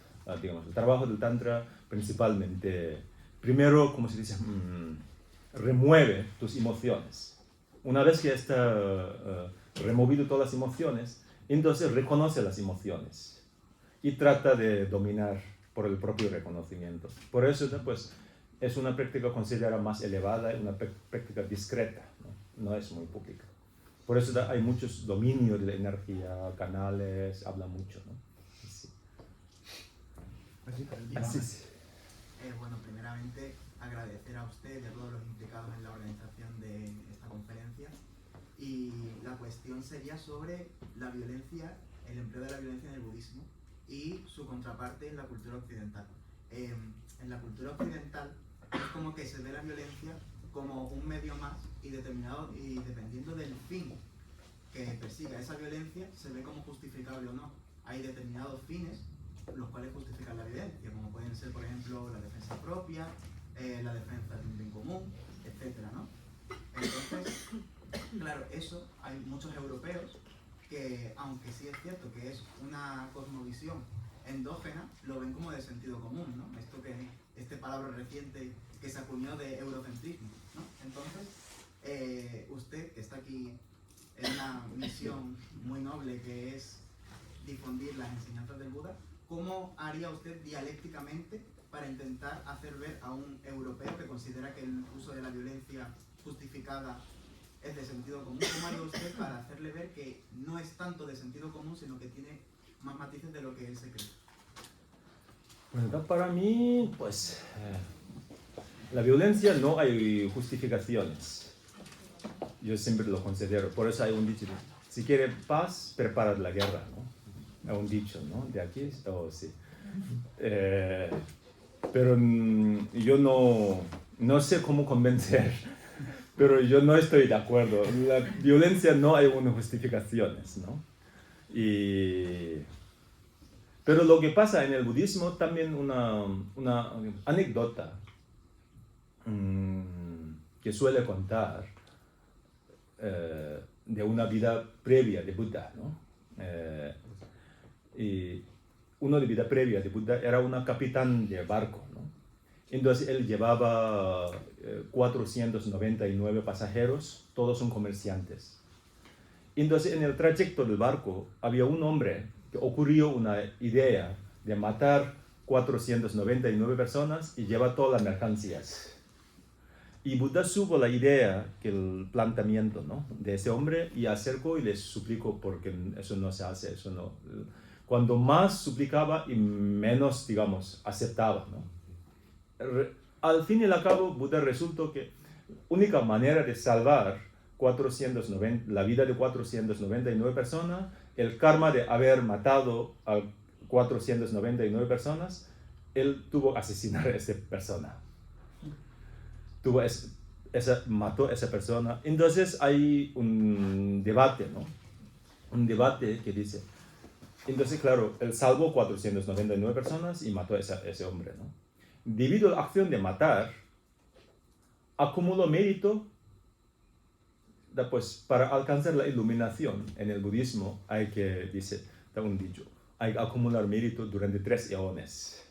S1: trabajo del Tantra principalmente, primero, como se dice, remueve tus emociones. Una vez que está removido todas las emociones, entonces reconoce las emociones y trata de dominar por el propio reconocimiento. Por eso, pues, es una práctica considerada más elevada y una práctica discreta, no es muy pública. Por eso hay muchos dominios de la energía, canales, habla mucho, ¿no? Sí.
S15: Así. Bueno, primeramente agradecer a usted y a todos los implicados en la organización de esta conferencia. Y la cuestión sería sobre la violencia, el empleo de la violencia en el budismo y su contraparte en la cultura occidental. En la cultura occidental es como que se ve la violencia como un medio más y dependiendo del fin que persiga esa violencia, se ve como justificable o no. Hay determinados fines los cuales justifican la violencia, como pueden ser, por ejemplo, la defensa propia, la defensa de un bien común, etcétera, ¿no? Entonces, claro, eso hay muchos europeos que, aunque sí es cierto que es una cosmovisión endógena, lo ven como de sentido común, ¿no? Este palabra reciente que se acuñó de eurocentrismo, ¿no? Entonces, una misión muy noble que es difundir las enseñanzas del Buda, ¿cómo haría usted dialécticamente para intentar hacer ver a un europeo que considera que el uso de la violencia justificada es de sentido común? ¿Cómo haría usted para hacerle ver que no es tanto de sentido común, sino que tiene más matices de lo que él se cree?
S1: Bueno, para mí, pues, la violencia no hay justificaciones. Yo siempre lo considero. Por eso hay un dicho, si quiere paz, prepara la guerra, ¿no? Hay un dicho, ¿no? De aquí, sí. Pero yo no sé cómo convencer, pero yo no estoy de acuerdo. La violencia no hay unas justificaciones, ¿no? Pero lo que pasa en el budismo, también una anécdota que suele contar de una vida previa de Buda, ¿no? Y uno de vida previa de Buda era un capitán de barco, ¿no? Entonces él llevaba 499 pasajeros, todos son comerciantes. Entonces en el trayecto del barco había un hombre que ocurrió una idea de matar 499 personas y llevar todas las mercancías. Y Buda supo la idea, que el planteamiento, ¿no?, de ese hombre, y acercó y le suplicó, porque eso no se hace, eso no. Cuando más suplicaba y menos, digamos, aceptaba, ¿no? Al fin y al cabo, Buda resultó que la única manera de salvar la vida de 499 personas, el karma de haber matado a 499 personas, él tuvo que asesinar a esa persona. Mató a esa persona. Entonces hay un debate, ¿no? Un debate que dice, entonces claro, él salvó 499 personas y mató a ese hombre, ¿no? Debido a la acción de matar, acumuló mérito. Pues para alcanzar la iluminación en el budismo hay que, dice, da un dicho, hay que acumular mérito durante 3 eones,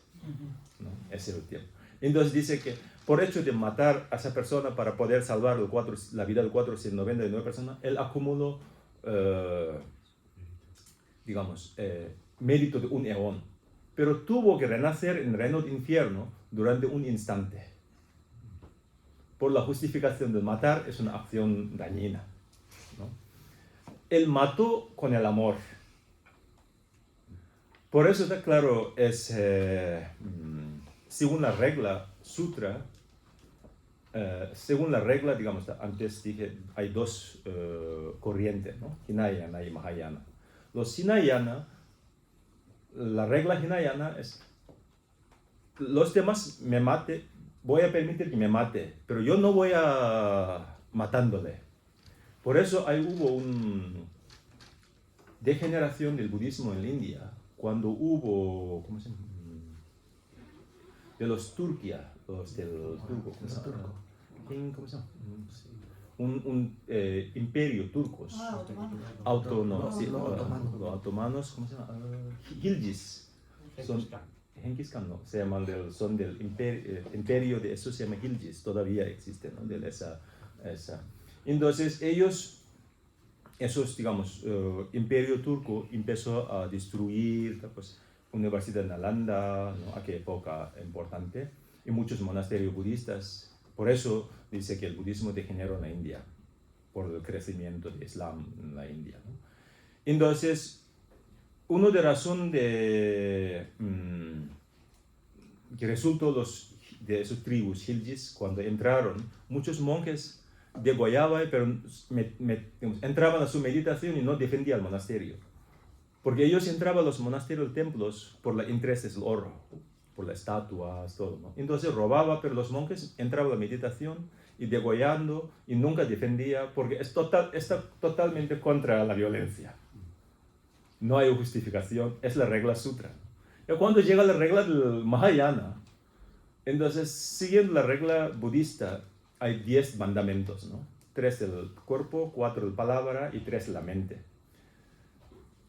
S1: ¿no? Ese es el tiempo. Entonces dice que por hecho de matar a esa persona para poder salvar la vida de 499 personas, él acumuló, digamos, mérito de 1 eón. Pero tuvo que renacer en el reino de infierno durante un instante. Por la justificación de matar es una acción dañina, ¿no? Él mató con el amor. Por eso está claro, es, según la regla sutra, según la regla, digamos, antes dije, hay 2 corrientes, ¿no? Hinayana y Mahayana. Los Hinayana, la regla Hinayana es, los demás me maten, voy a permitir que me mate, pero yo no voy a matándole. Por eso hubo una degeneración del budismo en la India, cuando hubo, ¿cómo se llama? De los Turquía, los del turco, ¿cómo se llama? ¿Cómo se llama? Un imperio turcos. Los otomanos, ¿cómo se llama? Gilgis. Genghis Khan, no, se llaman son del imperio de eso, se llama Gilgis, todavía existe, ¿no? De esa. Entonces esos, digamos, imperio turco empezó a destruir, pues, Universidad de Nalanda, ¿no? Aquella época importante, y muchos monasterios budistas. Por eso dice que el budismo degeneró en la India, por el crecimiento del Islam en la India, ¿no? Entonces, una de las razones que resultó de esas tribus Gilgis, cuando entraron, muchos monjes degollaban, pero entraban a su meditación y no defendían el monasterio. Porque ellos entraban a los monasterios, templos, por los intereses del oro, por las estatuas, todo, ¿no? Entonces robaba, pero los monjes entraban a la meditación y degollando y nunca defendía, porque está totalmente contra la violencia. No hay justificación, es la regla sutra. Y cuando llega la regla del Mahayana, entonces, siguiendo la regla budista, hay 10 mandamientos, ¿no? 3 del cuerpo, 4 de palabra y 3 de la mente.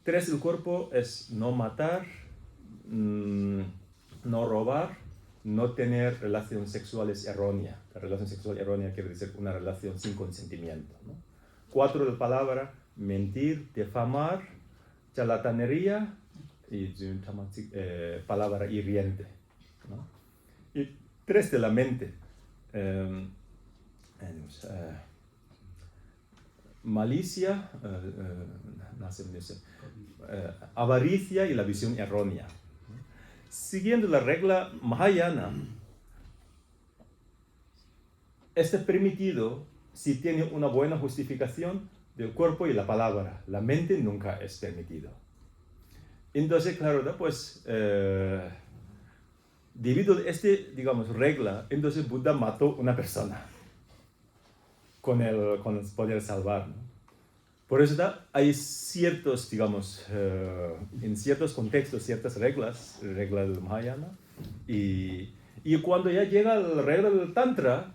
S1: 3 del cuerpo es no matar, no robar, no tener relaciones sexuales erróneas. La relación sexual errónea quiere decir una relación sin consentimiento, ¿no? 4 de palabra, mentir, difamar, charlatanería y palabra hiriente, ¿no? Y 3 de la mente. Malicia, avaricia y la visión errónea. Siguiendo la regla Mahayana, este es permitido si tiene una buena justificación del cuerpo y la palabra. La mente nunca es permitido. Entonces, claro, pues, debido a esta, digamos, regla, entonces Buda mató una persona con el poder salvar, ¿no? Por eso hay ciertos, digamos, en ciertos contextos, ciertas reglas del Mahayana, y cuando ya llega la regla del Tantra,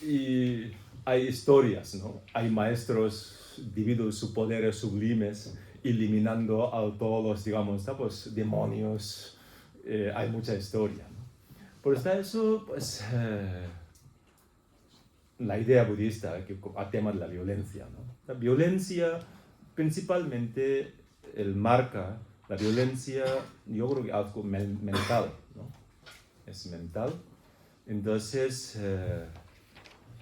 S1: y hay historias, ¿no? Hay maestros, debido a sus poderes sublimes, eliminando a todos los, digamos, ¿no? Pues, demonios, hay mucha historia, ¿no? Por eso, pues, la idea budista que a tema de la violencia, ¿no? La violencia, principalmente, marca la violencia, yo creo que algo mental, ¿no? Es mental. Entonces,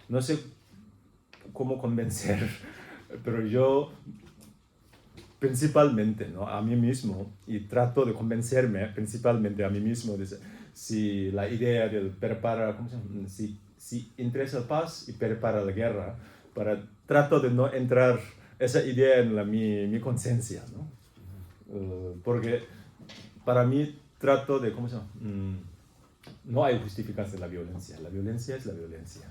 S1: no sé cómo convencer, pero yo, principalmente, ¿no? A mí mismo, y trato de convencerme principalmente a mí mismo, de si la idea del prepara, ¿cómo se llama? Si interesa la paz y prepara la guerra, trato de no entrar esa idea en mi conciencia, ¿no? Porque para mí trato de, ¿cómo se llama? No hay justificación de la violencia es la violencia.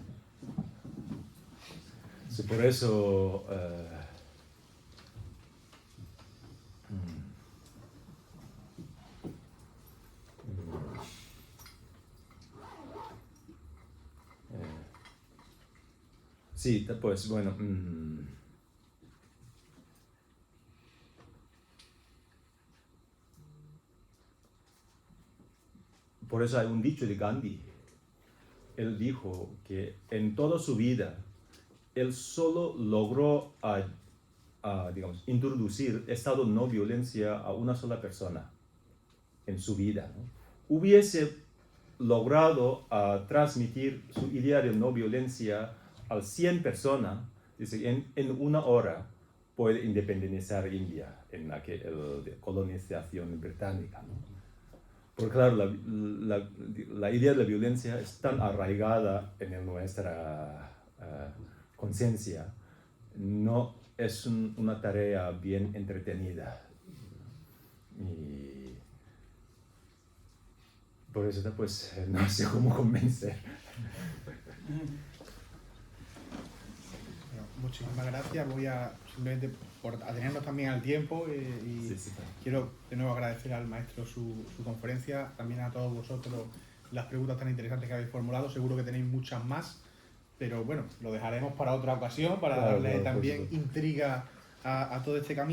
S1: So, por eso, sí, pues bueno, por eso hay un dicho de Gandhi. Él dijo que en toda su vida, él solo logró, digamos, introducir estado de no violencia a una sola persona en su vida, ¿no? Hubiese logrado transmitir su idea de no violencia a 100 personas, dice, en 1 hora puede independizar India en la colonización británica, ¿no? Porque claro, la idea de la violencia es tan arraigada en nuestra conciencia, no es una tarea bien entretenida. Y por eso pues no sé cómo convencer.
S2: Bueno, muchísimas gracias. Voy a simplemente por atenernos también al tiempo y quiero de nuevo agradecer al maestro su conferencia, también a todos vosotros las preguntas tan interesantes que habéis formulado. Seguro que tenéis muchas más, pero bueno, lo dejaremos para otra ocasión para darle también intriga a todo este camino.